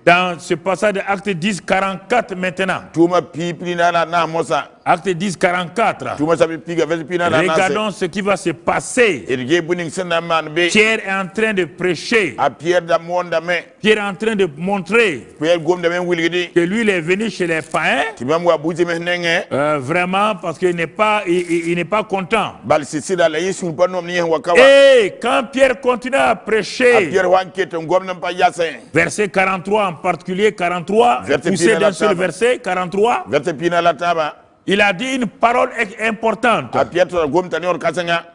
Dans ce passage de Acte 10, 44 maintenant. Acte 10, 44. Regardons ce qui va se passer. Pierre est en train de prêcher. Pierre est en train de montrer que lui il est venu chez les païens. Vraiment parce qu'il n'est pas content. Et quand Pierre continue à prêcher, verset 43 en particulier, 43, poussé d'un seul verset, 43. Il a dit une parole importante.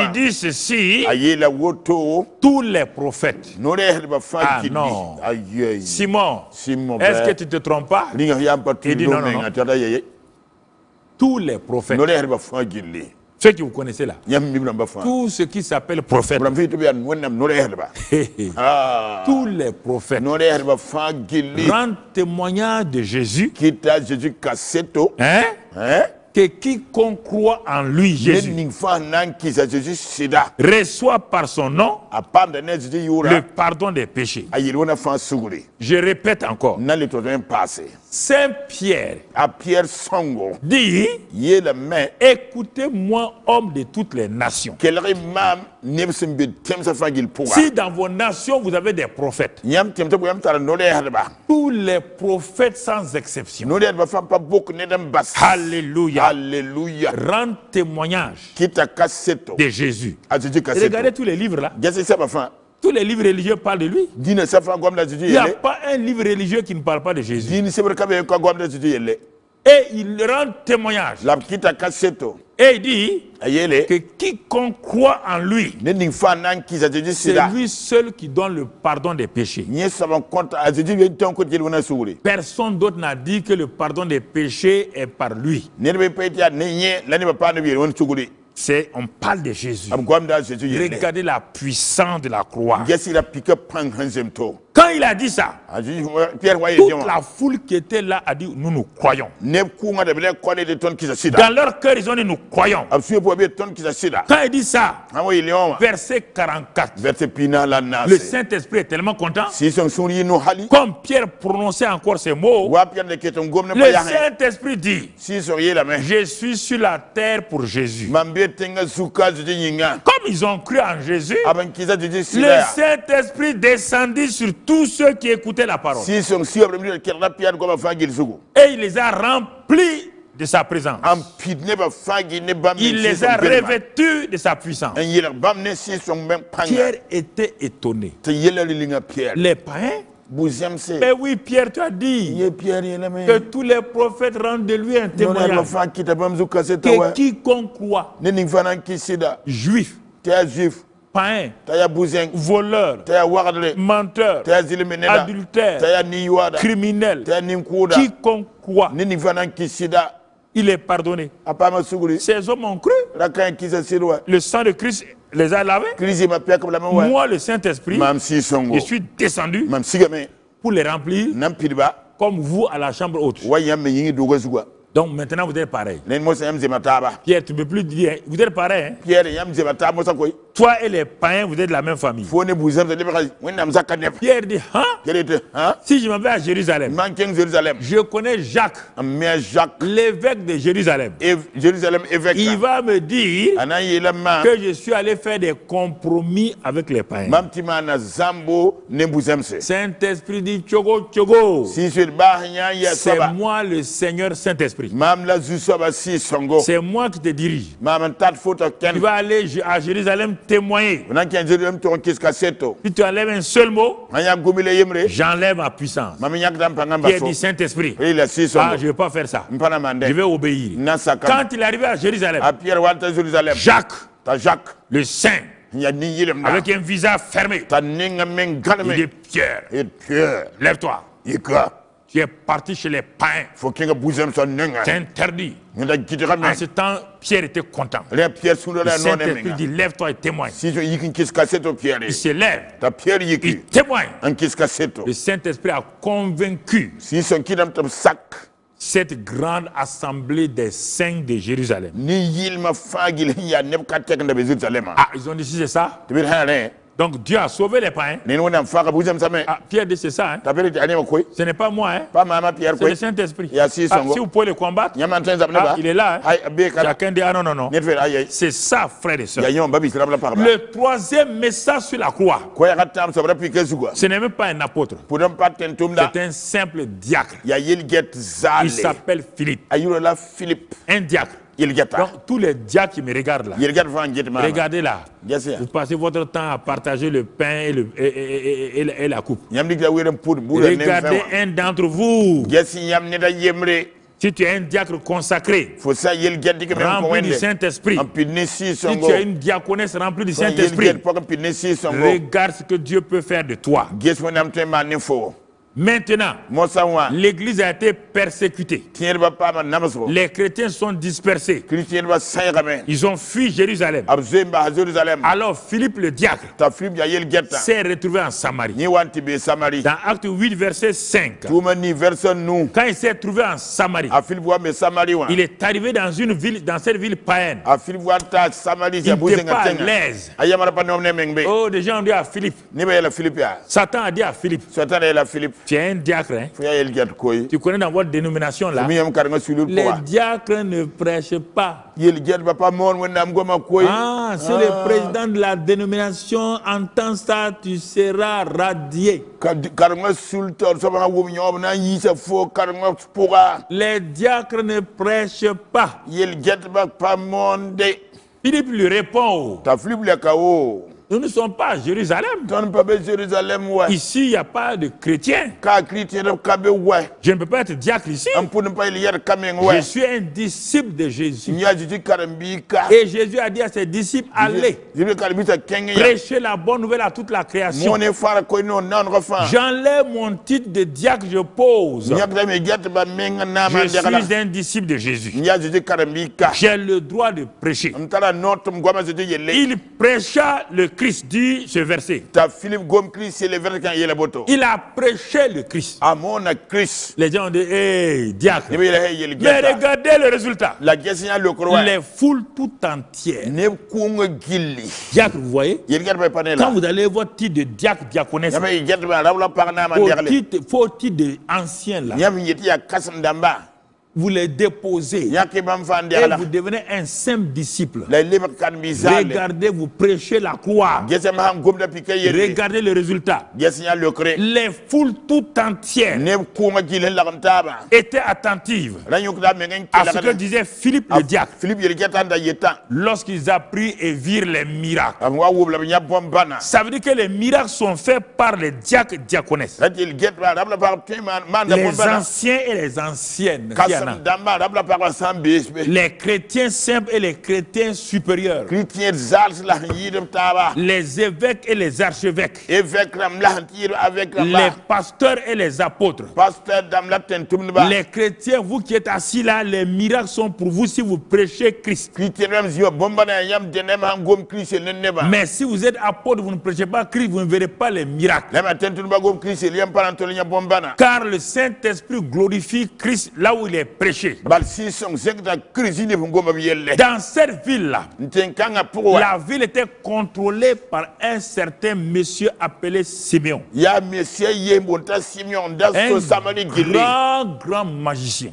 Il dit ceci, tous les prophètes. Ah non. Simon, est-ce que tu te trompes pas? Il dit non. Tous les prophètes. Ceux que vous connaissez là. Tout ce qui s'appelle prophète. Tous les prophètes rendent témoignage de Jésus. Que quiconque croit en lui, Jésus, reçoit par son nom le pardon des péchés. Je répète encore. Saint Pierre dit, écoutez-moi, hommes de toutes les nations. Si dans vos nations vous avez des prophètes, tous les prophètes sans exception, alléluia, rendent témoignage de Jésus. Regardez tous les livres là. Tous les livres religieux parlent de lui. Il n'y a pas un livre religieux qui ne parle pas de Jésus. Et il rend témoignage. Et il dit que quiconque croit en lui, c'est lui seul qui donne le pardon des péchés. Personne d'autre n'a dit que le pardon des péchés est par lui. On parle de Jésus. Regardez la puissance de la croix. Quand il a dit ça, toute la foule qui était là a dit nous croyons. Dans leur cœur, ils ont dit nous croyons. Quand il dit ça, verset 44, le Saint-Esprit est tellement content. Comme Pierre prononçait encore ces mots, le Saint-Esprit dit je suis sur la terre pour Jésus. Comme ils ont cru en Jésus, le Saint-Esprit descendit sur tous ceux qui écoutaient la parole. Et il les a remplis de sa présence. Il les a revêtus de sa puissance. Pierre était étonné. Les païens, mais oui, Pierre, tu as dit que tous les prophètes rendent de lui un témoignage. Que quiconque croit, juif, païen, voleur, menteur, adultère, criminel, quiconque croit, il est pardonné. Ces hommes ont cru. Le sang de Christ les a lavés. Moi, le Saint-Esprit, je suis descendu pour les remplir comme vous à la chambre haute. Donc maintenant vous êtes pareil. Pierre, tu ne peux plus dire, vous êtes pareil. Hein? Toi et les païens, vous êtes de la même famille. Pierre dit, hein? Si je m'en vais à Jérusalem, je connais Jacques, l'évêque de Jérusalem. Il va me dire que je suis allé faire des compromis avec les païens. Saint-Esprit dit, tchogo, tchogo. C'est moi le Seigneur Saint-Esprit. C'est moi qui te dirige. Tu vas aller à Jérusalem témoigner. Si tu enlèves un seul mot, j'enlève ma puissance. Pierre dit Saint-Esprit, je ne vais pas faire ça. Je vais obéir. Quand il est arrivé à Jérusalem, Jacques, le Saint, avec un visage fermé, il dit Pierre, lève-toi. Tu es parti chez les païens. C'est interdit. En ce temps, Pierre était content. Le Saint-Esprit dit lève-toi et témoigne. Il se lève. Il témoigne. Le Saint-Esprit a convaincu cette grande assemblée des saints de Jérusalem. Ah, ils ont dit si c'est ça. Donc Dieu a sauvé les païens. Ah, Pierre dit c'est ça. Hein? Ce n'est pas moi. Hein? C'est le Saint-Esprit. Si vous pouvez le combattre, il est là. Hein? Chacun dit ah non, non, non. C'est ça, frère et soeur. Le troisième message sur la croix, ce n'est même pas un apôtre. C'est un simple diacre. Il s'appelle Philippe. Un diacre. Donc, tous les diacres qui me regardent là, regardez là, vous passez votre temps à partager le pain et la coupe. Regardez un d'entre vous. Si tu es un diacre consacré, rempli du Saint-Esprit, si tu es une diaconesse remplie du Saint-Esprit, regarde ce que Dieu peut faire de toi. Maintenant, l'église a été persécutée. Les chrétiens sont dispersés. Ils ont fui Jérusalem. Alors Philippe le diacre s'est retrouvé en Samarie. Dans Acte 8, verset 5. Quand il s'est trouvé en Samarie, il est arrivé dans une ville, dans cette ville païenne. Il n'était pas à l'aise. Oh, des gens ont dit à Philippe. Satan a dit à Philippe. Tu es un diacre, hein? Tu connais dans votre dénomination là, les diacres ne prêchent pas. Ah, si le président de la dénomination entend ça, tu seras radié. Les diacres ne prêchent pas. Philippe lui répond. Nous ne sommes pas à Jérusalem. Ici, il n'y a pas de chrétiens. Je ne peux pas être diacre ici. Je suis un disciple de Jésus. Et Jésus a dit à ses disciples, allez, prêchez la bonne nouvelle à toute la création. J'enlève mon titre de diacre, je pose. Je suis un disciple de Jésus. J'ai le droit de prêcher. Il prêcha le Christ, dit ce verset. Il a prêché le Christ. Les gens ont dit, hey, diacre. Mais regardez le résultat. Les foules tout entières. Diacre, vous voyez? Quand vous allez voir titre de diacre, diaconesse, faux titre de ancien là. Vous les déposez et vous devenez un simple disciple. Regardez, vous prêchez la croix. Regardez le résultat. Les foules tout entières étaient attentives à ce que disait Philippe le diacre lorsqu'ils apprirent et virent les miracles. Ça veut dire que les miracles sont faits par les diacres diaconesses. Les anciens et les anciennes. Les chrétiens simples et les chrétiens supérieurs. Les évêques et les archevêques. Les pasteurs et les apôtres. Les chrétiens, vous qui êtes assis là, les miracles sont pour vous si vous prêchez Christ. Mais si vous êtes apôtre, vous ne prêchez pas Christ, vous ne verrez pas les miracles. Car le Saint-Esprit glorifie Christ là où il est prêché. Dans cette ville-là, la ville était contrôlée par un certain monsieur appelé Simeon. Un grand magicien.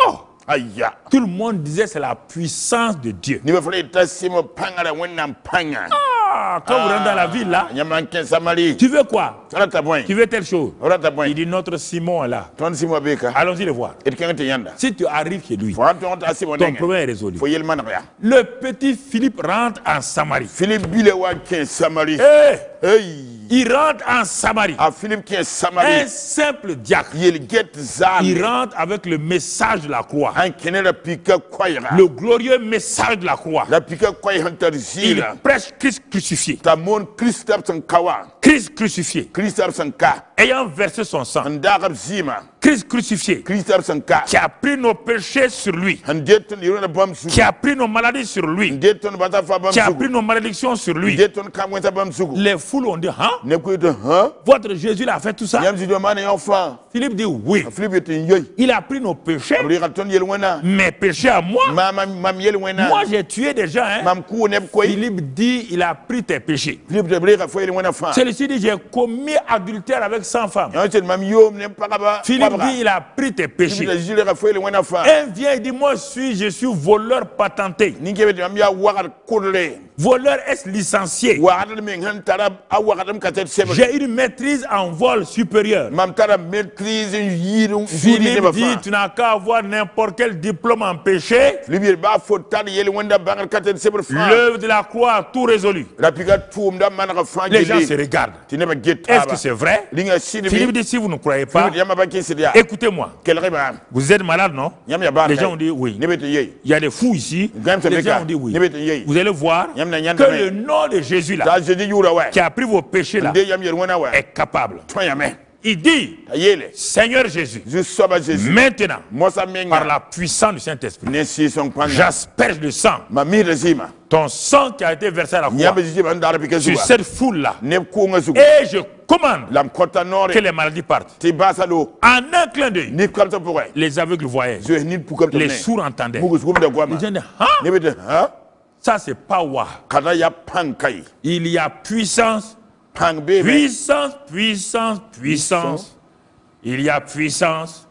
Oh! Tout le monde disait c'est la puissance de Dieu. Quand vous rentrez dans la ville là, tu veux quoi? Tu veux telle chose? Il dit notre Simon est là. Allons-y le voir. Si tu arrives chez lui, ton problème est résolu. Le petit Philippe rentre en Samarie. Il rentre en Samarie. Un simple diacre. Il rentre avec le message de la croix. Le glorieux message de la croix. Il prêche Christ crucifié. Christ crucifié. Ayant versé son sang. Christ crucifié. Qui a pris nos péchés sur lui. Qui a pris nos maladies sur lui. Qui a pris nos malédictions sur lui. Les foules ont dit, hein? Votre Jésus a fait tout ça? Philippe dit oui. Il a pris nos péchés. Mes péchés à moi. Moi j'ai tué des gens. Hein? Philippe dit il a pris tes péchés. Celui-ci dit j'ai commis adultère avec 100 femmes. Philippe dit il a pris tes péchés. Un vient et dit moi je suis voleur patenté. Voleur est licencié. J'ai une maîtrise en vol supérieur. Philippe dit tu n'as qu'à avoir n'importe quel diplôme en péché. L'œuvre de la croix a tout résolu. Les gens se regardent. Est-ce que c'est vrai? Philippe dit si vous ne croyez pas, écoutez-moi. Vous êtes malade, non? Les gens ont dit oui. Il y a des fous ici. Les gens ont dit oui. Vous allez voir que le nom de Jésus là, qui a pris vos péchés là, est capable. Il dit, Seigneur Jésus, maintenant, par la puissance du Saint-Esprit, j'asperge le sang, ton sang qui a été versé à la croix, sur cette foule-là, et je commande que les maladies partent. En un clin d'œil, les aveugles voyaient, les sourds entendaient. Les gens disaient, hein? Ça c'est power. Il y a puissance. Puissance, puissance, puissance. Il y a puissance.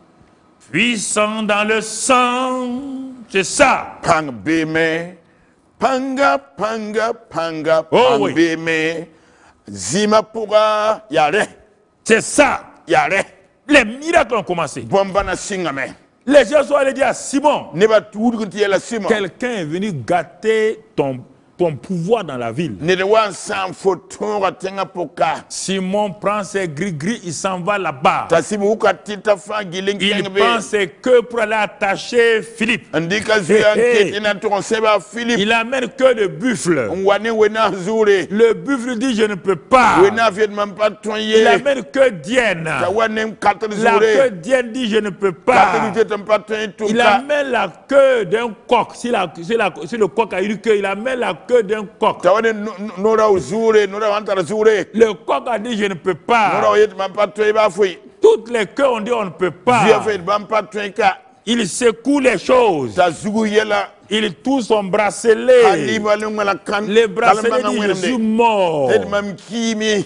Puissance dans le sang. C'est ça. Oh oui. C'est ça. Les miracles ont commencé. Les gens sont allés dire à Simon, quelqu'un est venu gâter ton pouvoir dans la ville. Simon prend ses gris-gris, il s'en va là-bas. Il pense que pour aller attacher Philippe. Il amène que le buffle. Le buffle dit je ne peux pas. Il amène que Dienne. La queue Dienne dit je ne peux pas. Il amène la queue d'un coq. Si le coq a une queue, il amène la queue d'un coq. Le coq a dit je ne peux pas. Toutes les queues ont dit on ne peut pas. Il secoue les choses. Il touche son bracelet. Les bracelets disent je suis mort.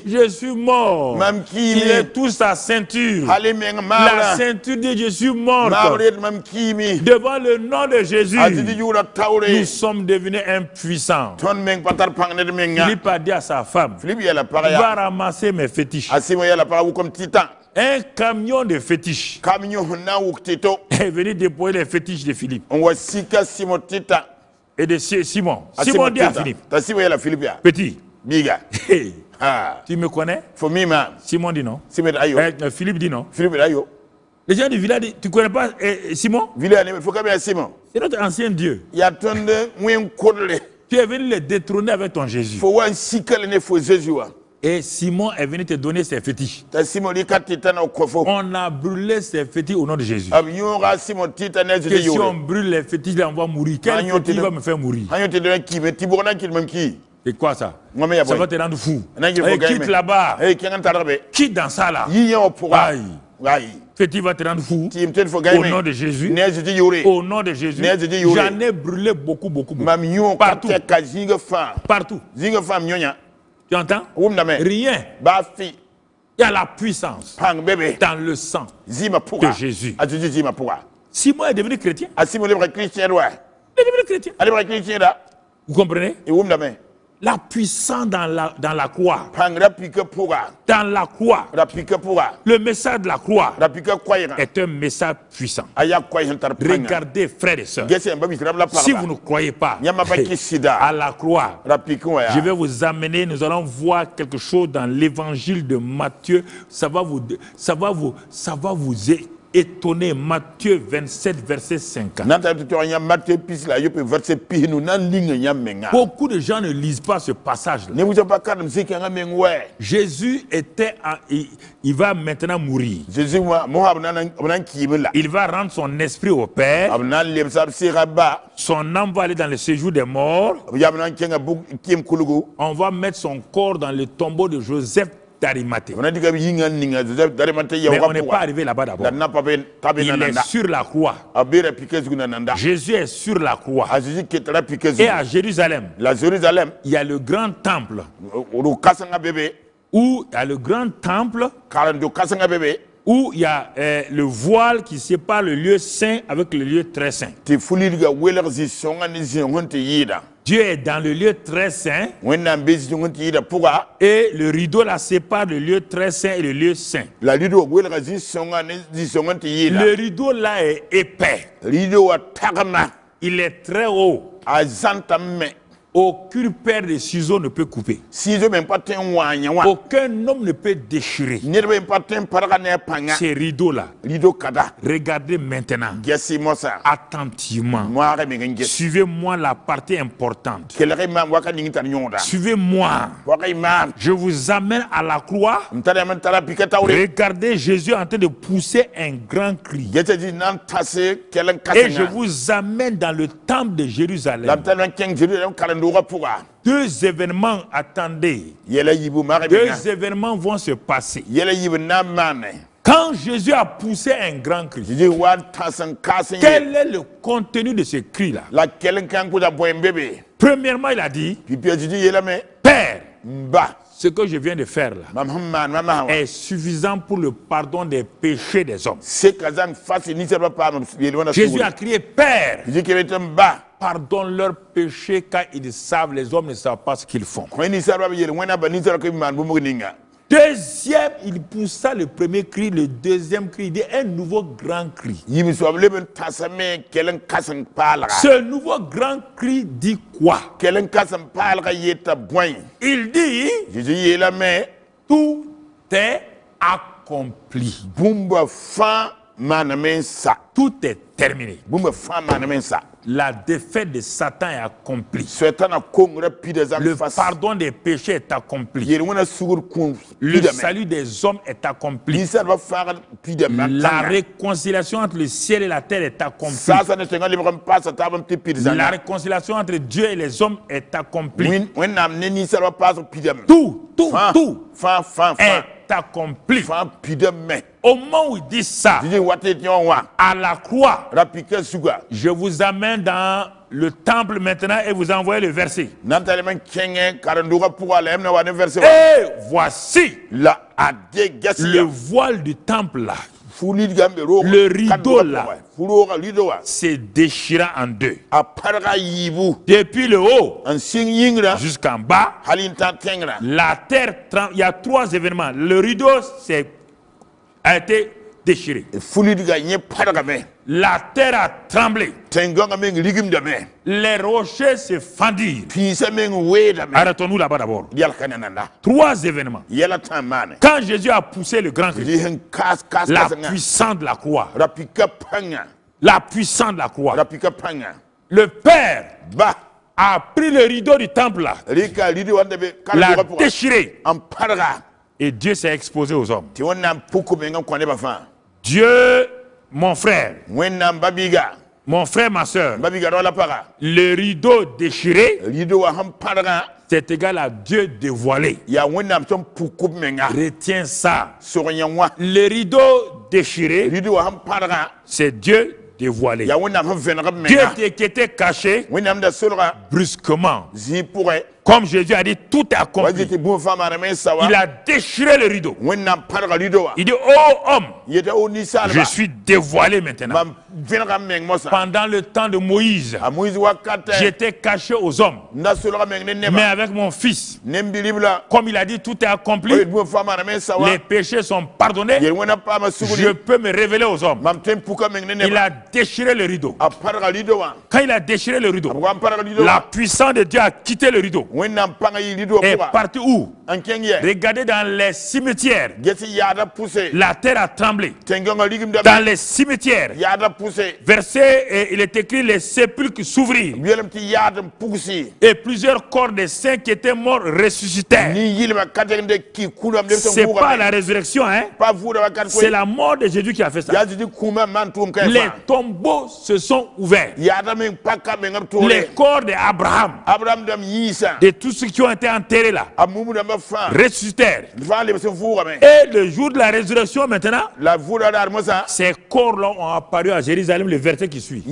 Je suis mort. Il touche sa ceinture. La ceinture dit je suis mort. Devant le nom de Jésus, nous sommes devenus impuissants. Philippe a dit à sa femme, va ramasser mes fétiches. Un camion de fétiches est venu déposer les fétiches de Philippe et de Simon. Simon dit à Philippe, petit, tu me connais? Simon dit non. Philippe dit non. Les gens du village disent, tu ne connais pas Simon? C'est notre ancien Dieu. Tu es venu le détrôner avec ton Jésus. Et Simon est venu te donner ses fétiches. On a brûlé ses fétiches au nom de Jésus. Que si on brûle les fétiches, on va mourir. Quel fétiche va me faire mourir? C'est quoi ça? Ça va te rendre fou. Quitte là-bas. Quitte dans ça là. Fétiche va te rendre fou. Au nom de Jésus. Au nom de Jésus. J'en ai brûlé beaucoup. Partout. Partout. Tu entends? Rien. Il y a la puissance dans le sang de Jésus. Simon est devenu chrétien. Il est devenu chrétien. Vous comprenez? La puissance dans la croix. Dans la croix. Le message de la croix est un message puissant. Regardez, frères et sœurs. Si vous ne croyez pas à la croix, je vais vous amener, nous allons voir quelque chose dans l'évangile de Matthieu. Ça va vous étonné. Matthieu 27, verset 50. Beaucoup de gens ne lisent pas ce passage-là. Jésus il va maintenant mourir. Il va rendre son esprit au Père. Son âme va aller dans le séjour des morts. On va mettre son corps dans le tombeau de Joseph d'Arimathée. Mais on n'est pas arrivé là-bas d'abord. Il est sur la croix. Jésus est sur la croix. Et à Jérusalem, il y a le grand temple. Où il y a le grand temple où il y a le voile qui sépare le lieu saint avec le lieu très saint. Dieu est dans le lieu très saint et le rideau la sépare le lieu très saint et le lieu saint. Le rideau là est épais. Il est très haut. Aucune paire de ciseaux ne peut couper. Aucun homme ne peut déchirer ces rideaux-là. Regardez maintenant attentivement. Suivez-moi la partie importante. Suivez-moi. Je vous amène à la croix. Regardez Jésus en train de pousser un grand cri. Et je vous amène dans le temple de Jérusalem. Deux événements, attendez. Deux événements vont se passer. Quand Jésus a poussé un grand cri, quel est le contenu de ce cri-là? Premièrement, il a dit, Père, ce que je viens de faire là est suffisant pour le pardon des péchés des hommes. Jésus a crié, Père, pardonne leurs péchés car ils savent, les hommes ne savent pas ce qu'ils font. Deuxième, il poussa le premier cri, le deuxième cri, il dit un nouveau grand cri. Ce nouveau grand cri dit quoi? Il dit, tout est accompli. Tout est terminé. La défaite de Satan est accomplie. Le pardon des péchés est accompli. Le salut des hommes est accompli. La réconciliation entre le ciel et la terre est accomplie. La réconciliation entre Dieu et les hommes est accomplie. Tout est accompli. Au moment où il dit ça, à la croix, je vous amène dans le temple maintenant et vous envoyez le verset. Et voici le voile du temple là. Le rideau là s'est déchiré en deux. Depuis le haut jusqu'en bas, la terre, il y a trois événements. Le rideau a été déchiré. La terre a tremblé. Les rochers se fendirent. Arrêtons-nous là-bas d'abord. Trois événements. Quand Jésus a poussé le grand cri, la puissance de la croix. La puissance de la croix. Le Père a pris le rideau du temple là. L'a déchiré. Et Dieu s'est exposé aux hommes. Dieu, mon frère, ma soeur, le rideau déchiré, c'est égal à Dieu dévoilé. Retiens ça. Le rideau déchiré, c'est Dieu dévoilé. Dieu qui était caché, brusquement, comme Jésus a dit, tout est accompli. Il a déchiré le rideau. Il dit, oh homme, je suis dévoilé maintenant. Pendant le temps de Moïse, j'étais caché aux hommes. Mais avec mon fils, comme il a dit, tout est accompli. Les péchés sont pardonnés. Je peux me révéler aux hommes. Il a déchiré le rideau. Quand il a déchiré le rideau, la puissance de Dieu a quitté le rideau. Et partout où? Regardez dans les cimetières. La terre a tremblé. Dans les cimetières. Verset, il est écrit, les sépulcres s'ouvrirent. Et plusieurs corps des saints qui étaient morts ressuscitèrent. C'est pas la résurrection, hein? C'est la mort de Jésus qui a fait ça. Les tombeaux se sont ouverts. Les corps d'Abraham, de tous ceux qui ont été enterrés là, ressuscitèrent. Et le jour de la résurrection maintenant, ces corps-là ont apparu à Jérusalem, le verset qui suit.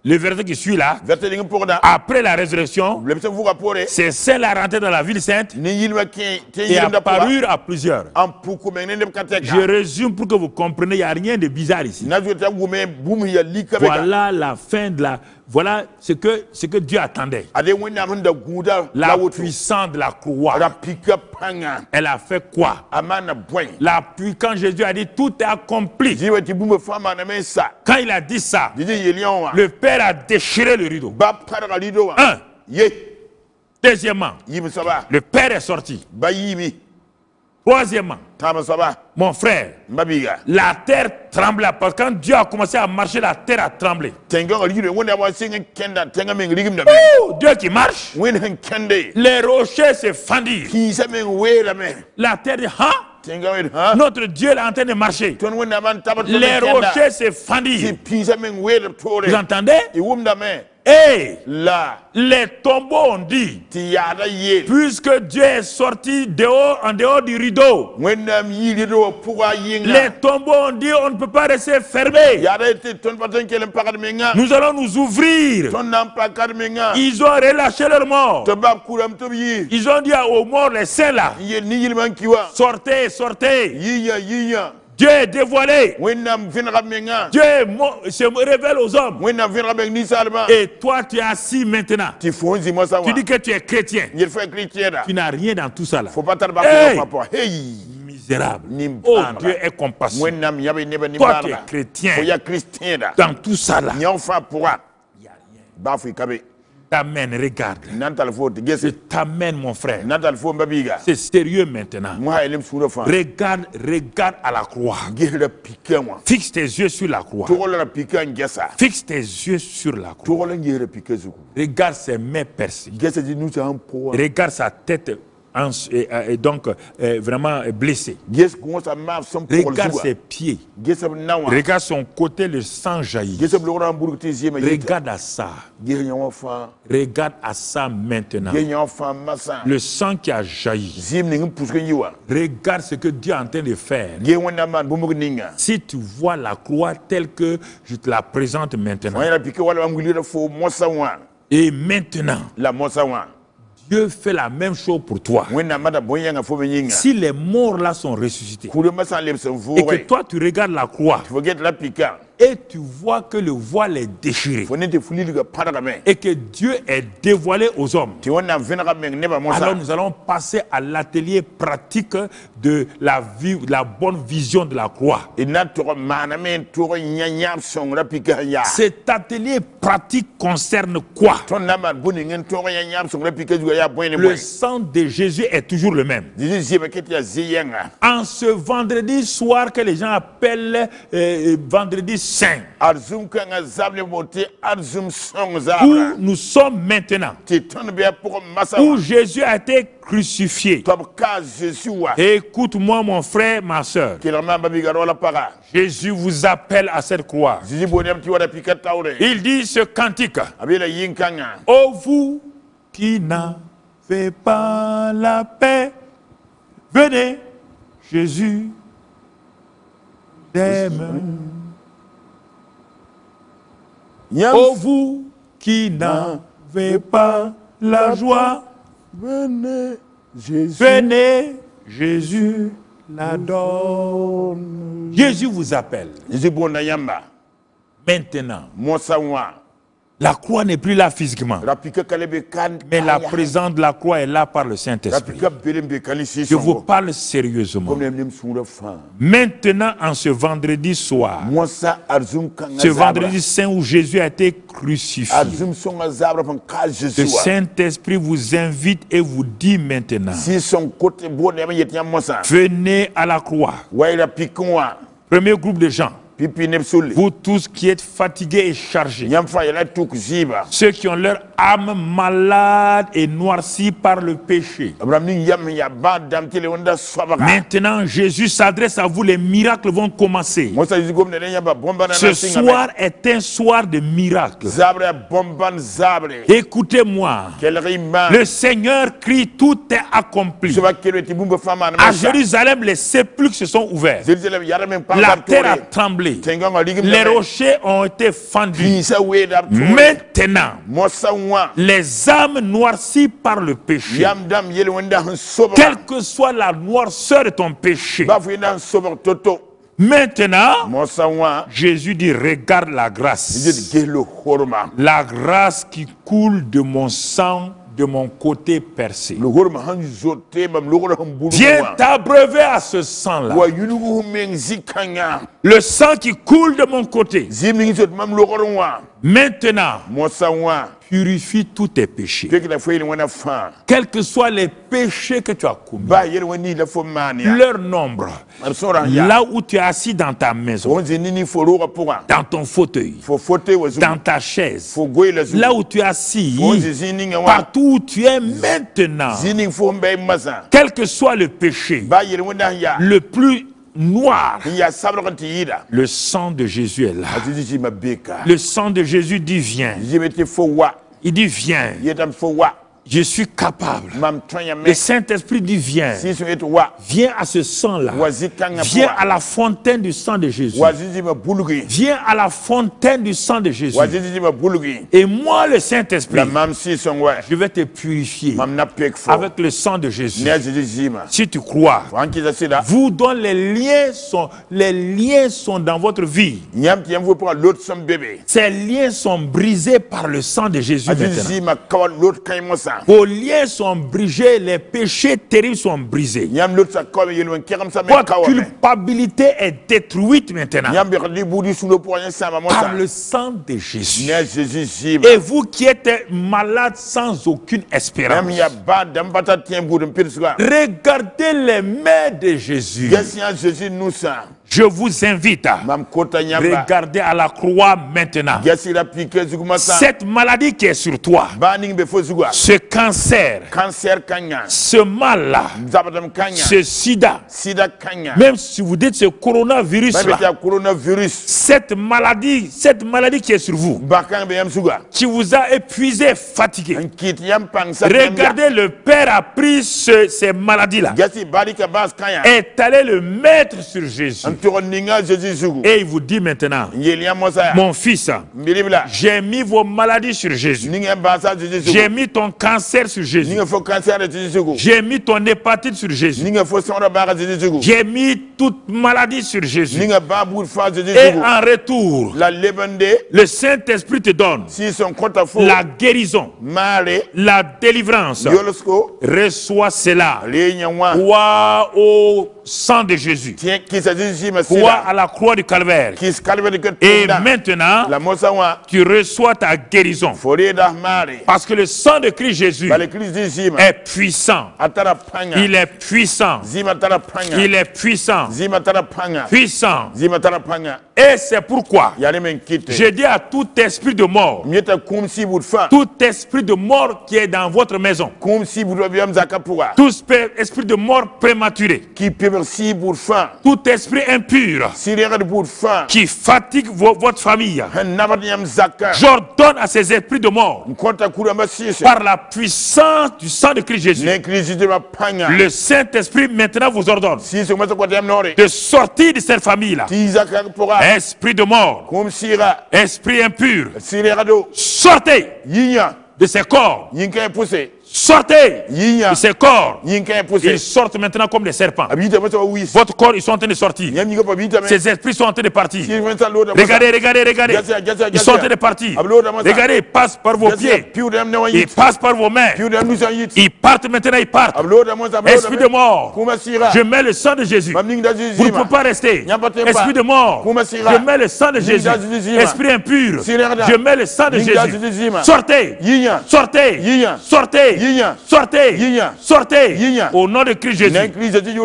Le verset qui suit là, après la résurrection, ces saints-là rentrés dans la ville sainte et apparurent à plusieurs. Je résume pour que vous compreniez, il n'y a rien de bizarre ici. Voilà la fin de la... Voilà ce que Dieu attendait. La puissance de la croix. Elle a fait quoi? Quand Jésus a dit tout est accompli. Quand il a dit ça, le Père a déchiré le rideau. Un. Deuxièmement, le Père est sorti. Troisièmement, mon frère, la terre trembla. Parce que quand Dieu a commencé à marcher, la terre a tremblé. Oh, Dieu qui marche, les rochers se fendirent. La terre dit, hein? Notre Dieu est en train de marcher. Les rochers se fendirent. Vous entendez? Et les tombeaux ont dit, puisque Dieu est sorti en dehors du rideau, les tombeaux ont dit, on ne peut pas rester fermé. Nous allons nous ouvrir. Ils ont relâché leurs morts. Ils ont dit aux morts, les saints là, sortez, sortez. Dieu est dévoilé. Dieu se révèle aux hommes. Et toi, tu es assis maintenant. Tu dis que tu es chrétien. Tu n'as rien dans tout ça là. Hey, misérable. Oh, Dieu est compassionneux. Toi, tu es chrétien. Dans tout ça là. Il n'y a rien. t'amène, regarde. Je t'amène, mon frère. C'est sérieux maintenant. Regarde, regarde à la croix. Fixe tes yeux sur la croix. Fixe tes yeux sur la croix. Regarde ses mains percées. Regarde sa tête. Et donc vraiment blessé. Regarde ses pieds. Regarde son côté, le sang jaillit. Regarde à ça. Regarde à ça maintenant. Le sang qui a jailli. Regarde ce que Dieu est en train de faire. Si tu vois la croix telle que je te la présente maintenant. Et maintenant, Dieu fait la même chose pour toi. Si les morts là sont ressuscités et que toi tu regardes la croix et tu vois que le voile est déchiré et que Dieu est dévoilé aux hommes, alors nous allons passer à l'atelier pratique de la bonne vision de la croix. Cet atelier pratique concerne quoi? Le sang de Jésus est toujours le même. En ce vendredi soir que les gens appellent vendredi saint, où nous sommes maintenant, où Jésus a été crucifié. Écoute-moi mon frère, ma soeur. Jésus vous appelle à cette croix. Il dit ce cantique: ô vous qui n'avez pas la paix, venez, Jésus t'aime. Ô vous qui n'avez pas la joie, venez, Jésus l'adore. Jésus vous appelle. Maintenant, la croix n'est plus là physiquement, mais la présence de la croix est là par le Saint-Esprit. Je vous parle sérieusement. Maintenant, en ce vendredi soir, ce vendredi saint où Jésus a été crucifié, le Saint-Esprit vous invite et vous dit maintenant: venez à la croix. Premier groupe de gens. Vous tous qui êtes fatigués et chargés, ceux qui ont leur âme malade et noircie par le péché, maintenant Jésus s'adresse à vous, les miracles vont commencer. Ce soir est un soir de miracles. Écoutez-moi, le Seigneur crie: tout est accompli. À Jérusalem, les sépulcres se sont ouverts, la terre a tremblé, les rochers ont été fendus. Maintenant, les âmes noircies par le péché, quelle que soit la noirceur de ton péché, maintenant, Jésus dit: regarde la grâce. La grâce qui coule de mon sang, de mon côté percé. Viens t'abreuver à ce sang-là. Le sang qui coule de mon côté. Maintenant, purifie tous tes péchés. Quels que soient les péchés que tu as commis, leur nombre, là où tu es assis dans ta maison, dans ton fauteuil, dans ta chaise, là où tu es assis, partout où tu es maintenant, quel que soit le péché, le plus noir, le sang de Jésus est là. Le sang de Jésus dit: viens. Il dit: viens. Je suis capable. Le Saint-Esprit dit: viens. Viens à ce sang-là. Viens à la fontaine du sang de Jésus. Viens à la fontaine du sang de Jésus. Et moi, le Saint-Esprit, je vais te purifier avec le sang de Jésus. Si tu crois, vous dont les liens sont dans votre vie, ces liens sont brisés par le sang de Jésus maintenant. Vos liens sont brisés, les péchés terribles sont brisés. Votre culpabilité est détruite maintenant par le sang de Jésus. Et vous qui êtes malade sans aucune espérance, regardez les mains de Jésus. Je vous invite à regarder à la croix maintenant. Cette maladie qui est sur toi, ce cancer, ce mal-là, ce sida, même si vous dites ce coronavirus-là, cette maladie qui est sur vous, qui vous a épuisé, fatigué. Regardez, le Père a pris ces maladies-là, est allé le mettre sur Jésus. Et il vous dit maintenant, mon fils, j'ai mis vos maladies sur Jésus. J'ai mis ton cancer sur Jésus. J'ai mis ton hépatite sur Jésus. J'ai mis toute maladie sur Jésus. Et en retour, le Saint-Esprit te donne la guérison, la délivrance. Reçois cela. Crois au sang de Jésus. Crois à la croix du Calvaire. Et maintenant, tu reçois ta guérison. Parce que le sang de Christ Jésus est puissant. Il est puissant. Il est puissant. Puissant. Et c'est pourquoi je dis à tout esprit de mort, tout esprit de mort qui est dans votre maison, tout esprit de mort prématuré, tout esprit impur qui fatigue votre famille, j'ordonne à ces esprits de mort, par la puissance du sang de Christ Jésus, le Saint-Esprit maintenant vous ordonne de sortir de cette famille-là. Esprit de mort, esprit impur, sortez de ces corps. Sortez de ces corps. Ils sortent maintenant comme des serpents. Votre corps, ils sont en train de sortir. Ces esprits sont en train de partir. Regardez, regardez, regardez. Ils sont en train de partir. Regardez, ils passent par vos pieds. Ils passent par vos mains. Ils partent maintenant, ils partent. Esprit de mort, je mets le sang de Jésus. Vous ne pouvez pas rester. Esprit de mort, je mets le sang de Jésus. Esprit impur, je mets le sang de Jésus. Sortez, sortez, sortez. Sortez, sortez, au nom de Christ Jésus.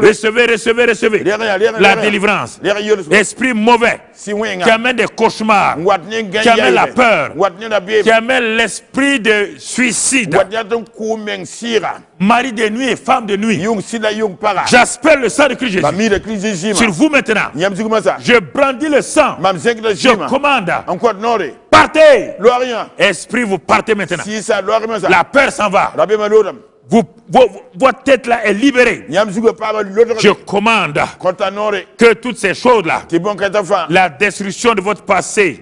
Recevez, recevez, recevez la délivrance. Esprit mauvais qui amène des cauchemars, qui amène la peur, qui amène l'esprit de suicide, mari de nuit et femme de nuit. J'aspelle le sang de Christ Jésus sur vous maintenant. Je brandis le sang. Je commande. Partez. Esprit, vous partez maintenant. La peur s'en va. Votre tête là est libérée. Je commande que toutes ces choses-là, la destruction de votre passé,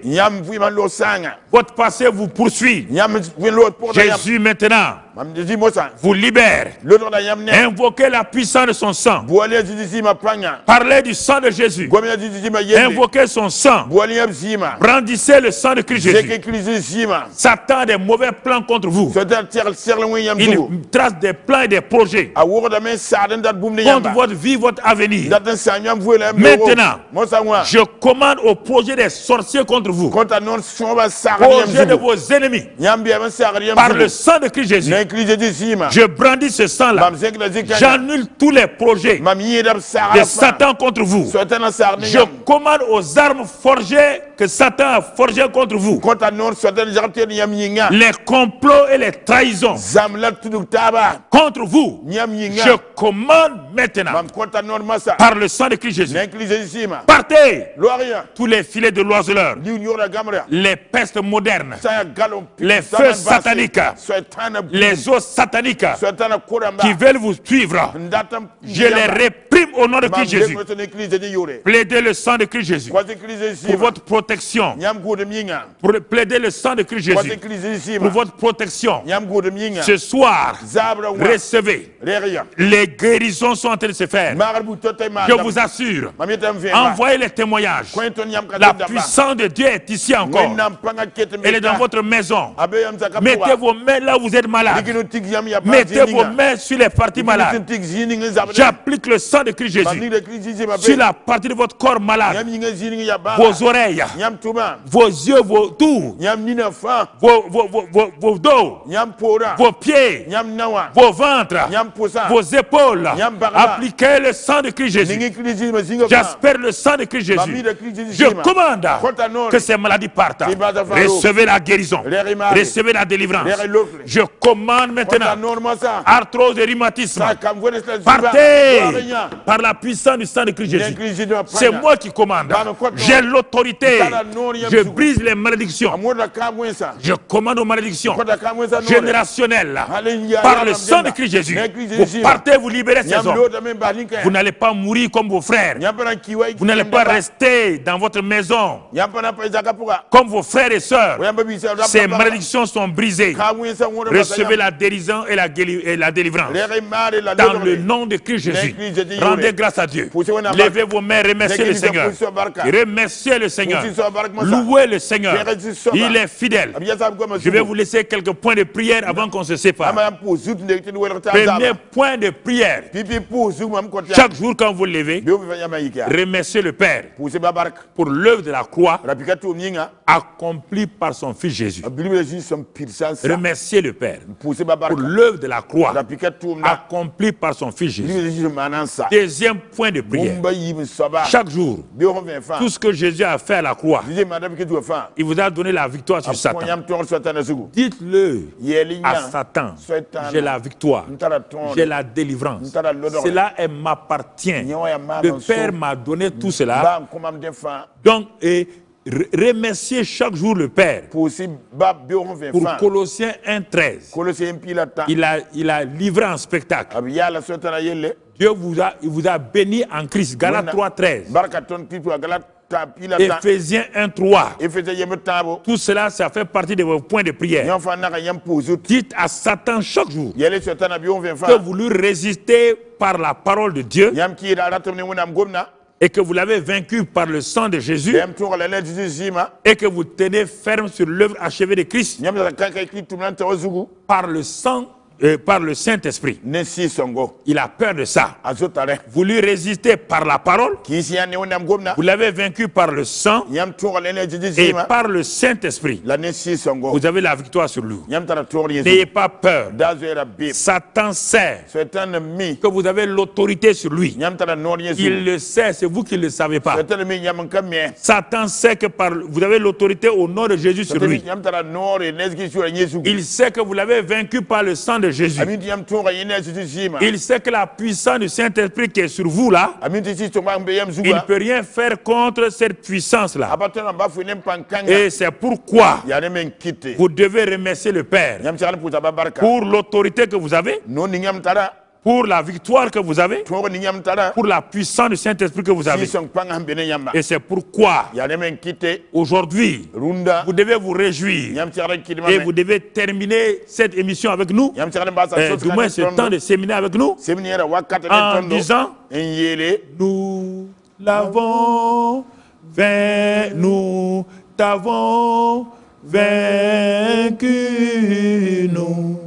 votre passé vous poursuit. Jésus maintenant vous libère. Invoquez la puissance de son sang. Parlez du sang de Jésus. Invoquez son sang. Brandissez le sang de Christ Jésus. Satan a des mauvais plans contre vous. Il trace des plans et des projets contre votre vie, votre avenir. Maintenant, je commande au projet des sorciers contre vous, projet de vos ennemis, par le sang de Christ Jésus. Je brandis ce sang-là. J'annule tous les projets de Satan contre vous. Je commande aux armes forgées que Satan a forgées contre vous, les complots et les trahisons contre vous. Je commande maintenant par le sang de Christ Jésus. Partez tous les filets de l'oiseleur, les pestes modernes, les feux sataniques, les eaux sataniques qui veulent vous suivre. Je les réprime au nom de Christ Jésus. Plaidez le sang de Christ Jésus pour votre protection. Plaidez le sang de Christ Jésus pour votre protection. Ce soir, recevez. Les guérisons sont en train de se faire. Je vous assure. Envoyez les témoignages. La puissance de Dieu est ici encore. Elle est dans votre maison. Mettez vos mains là où vous êtes malade. Mettez vos mains sur les parties malades. J'applique le sang de Christ Jésus sur la partie de votre corps malade. Vos oreilles, vos yeux, vos tout, vos dos, vos pieds, vos ventres, vos épaules. Appliquez le sang de Christ Jésus. J'espère le sang de Christ Jésus. Je commande que ces maladies partent. Recevez la guérison. Recevez la délivrance. Je commande maintenant arthrose et rhumatisme. Partez par la puissance du sang de Christ Jésus. C'est moi qui commande. J'ai l'autorité. Je brise les malédictions. Je commande aux malédictions générationnelles. Par le sang de Christ Jésus. Vous partez, vous libérez ces hommes. Vous n'allez pas mourir comme vos frères. Vous n'allez pas rester dans votre maison comme vos frères et sœurs. Ces malédictions sont brisées. Recevez la guérison et la délivrance. Dans le nom de Christ Jésus. Rendez grâce à Dieu. Levez vos mains, remerciez le Seigneur. Remerciez le Seigneur. Louez le Seigneur. Il est fidèle. Je vais vous laisser quelques points de prière avant qu'on se sépare. Premier point de prière. Chaque jour quand vous levez, remerciez le Père pour l'œuvre de la croix accomplie par son Fils Jésus. Remerciez le Père pour l'œuvre de la croix accomplie par son Fils Jésus. Deuxième point de prière. Chaque jour, tout ce que Jésus a fait à la croix, il vous a donné la victoire sur Satan. Dites-le à Satan, j'ai la victoire, j'ai la délivrance. Cela m'appartient. Le Père m'a donné tout cela. Donc, remerciez chaque jour le Père. Pour Colossiens 1,13, il a livré un spectacle. Dieu vous a béni en Christ. Galates 3,13. Éphésiens 1,3. Tout cela, ça fait partie de vos points de prière. Dites à Satan chaque jour que vous lui résistez par la parole de Dieu et que vous l'avez vaincu par le sang de Jésus et que vous tenez ferme sur l'œuvre achevée de Christ par le sang par le Saint-Esprit. Il a peur de ça. Vous lui résistez par la parole. Vous l'avez vaincu par le sang et par le Saint-Esprit. Vous avez la victoire sur lui. N'ayez pas peur. Satan sait que vous avez l'autorité sur lui. Il le sait, c'est vous qui ne le savez pas. Satan sait que vous avez l'autorité au nom de Jésus sur lui. Il sait que vous l'avez vaincu par le sang de Jésus. Il sait que la puissance du Saint-Esprit qui est sur vous là, il ne peut rien faire contre cette puissance-là. Et c'est pourquoi vous devez remercier le Père pour l'autorité que vous avez, pour la victoire que vous avez, pour la puissance du Saint-Esprit que vous avez. Et c'est pourquoi aujourd'hui, vous devez vous réjouir et vous devez terminer cette émission avec nous, du moins ce temps de séminaire avec nous, en disant: nous l'avons vaincu, nous t'avons vaincu, nous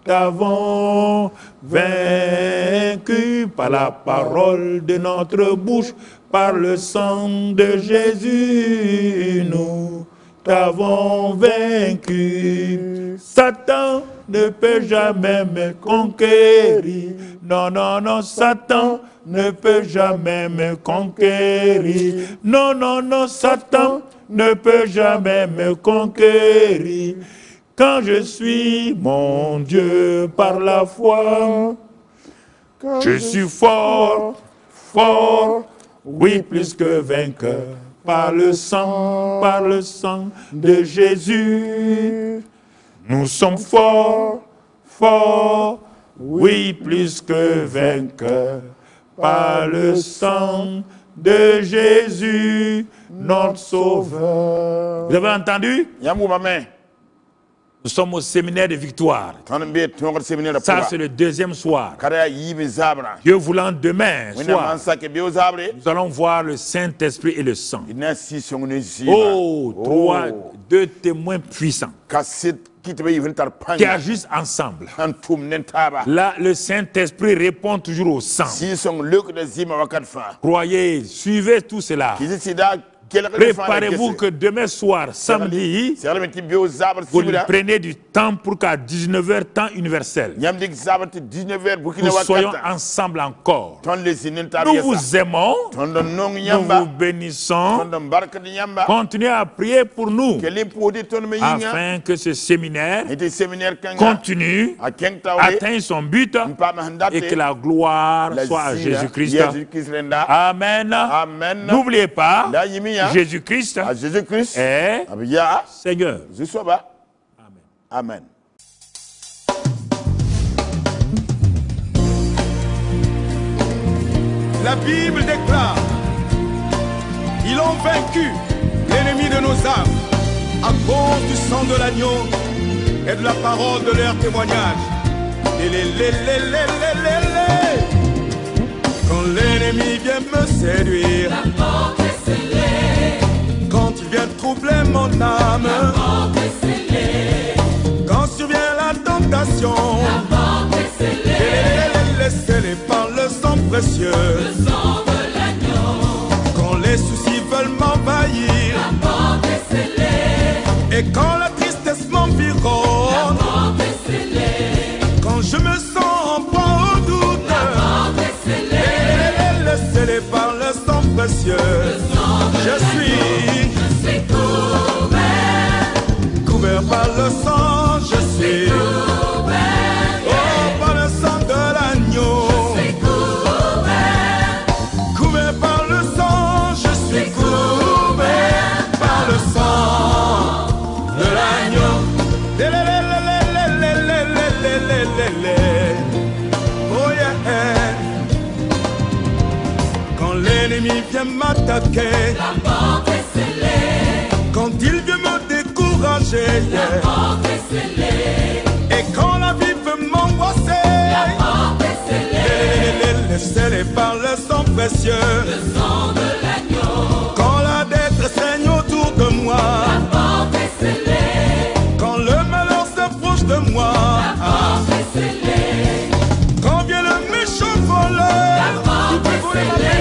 t'avons vaincu par la parole de notre bouche, par le sang de Jésus, nous t'avons vaincu. Satan ne peut jamais me conquérir. Non, non, non, Satan ne peut jamais me conquérir. Non, non, non, Satan ne peut jamais me conquérir. Quand je suis mon Dieu par la foi, je suis fort, fort, oui, plus que vainqueur, par le sang de Jésus. Nous sommes forts, forts, oui, plus que vainqueurs, par le sang de Jésus, notre Sauveur. Vous avez entendu? Nous sommes au séminaire de victoire. Ça, c'est le deuxième soir. Dieu voulant, demain soir, nous allons voir le Saint-Esprit et le sang. Oh, deux témoins puissants qui agissent ensemble. Là, le Saint-Esprit répond toujours au sang. Croyez, suivez tout cela. Préparez-vous que demain soir, samedi, vous prenez du temps pour qu'à 19h, temps universel, nous soyons ensemble encore. Nous vous aimons, nous vous bénissons. Continuez à prier pour nous, afin que ce séminaire continue, atteigne son but, et que la gloire soit à Jésus-Christ. Amen. N'oubliez pas, Jésus-Christ est Seigneur. Amen. La Bible déclare, ils ont vaincu l'ennemi de nos âmes à cause du sang de l'agneau et de la parole de leur témoignage. Quand l'ennemi vient me séduire, la porte est scellée. Quand il vient troubler mon âme, la porte est scellée. Quand survient la tentation, la porte est scellée. Scellée par le sang précieux, le sang de l'agneau. Quand les soucis veulent m'envahir, la porte est scellée. Et quand la tristesse m'environne, la porte est scellée. Quand je me sens en proie au doute, la porte est scellée. Scellée par le sang précieux, je suis couvert par le sang, je suis par le sang de l'agneau. Couvert par le sang, je suis couvert par le sang de l'agneau. Oh yeah. Quand l'ennemi vient m'attaquer, la porte est scellée. Quand il vient me décourager, la porte est scellée. Et quand la vie veut m'angoisser, la porte est scellée. Scellée par le sang précieux, le sang de l'agneau. Quand la détresse règne autour de moi, la porte est scellée. Quand le malheur s'approche de moi, la porte est scellée. Quand vient le méchant voleur, la porte est scellée.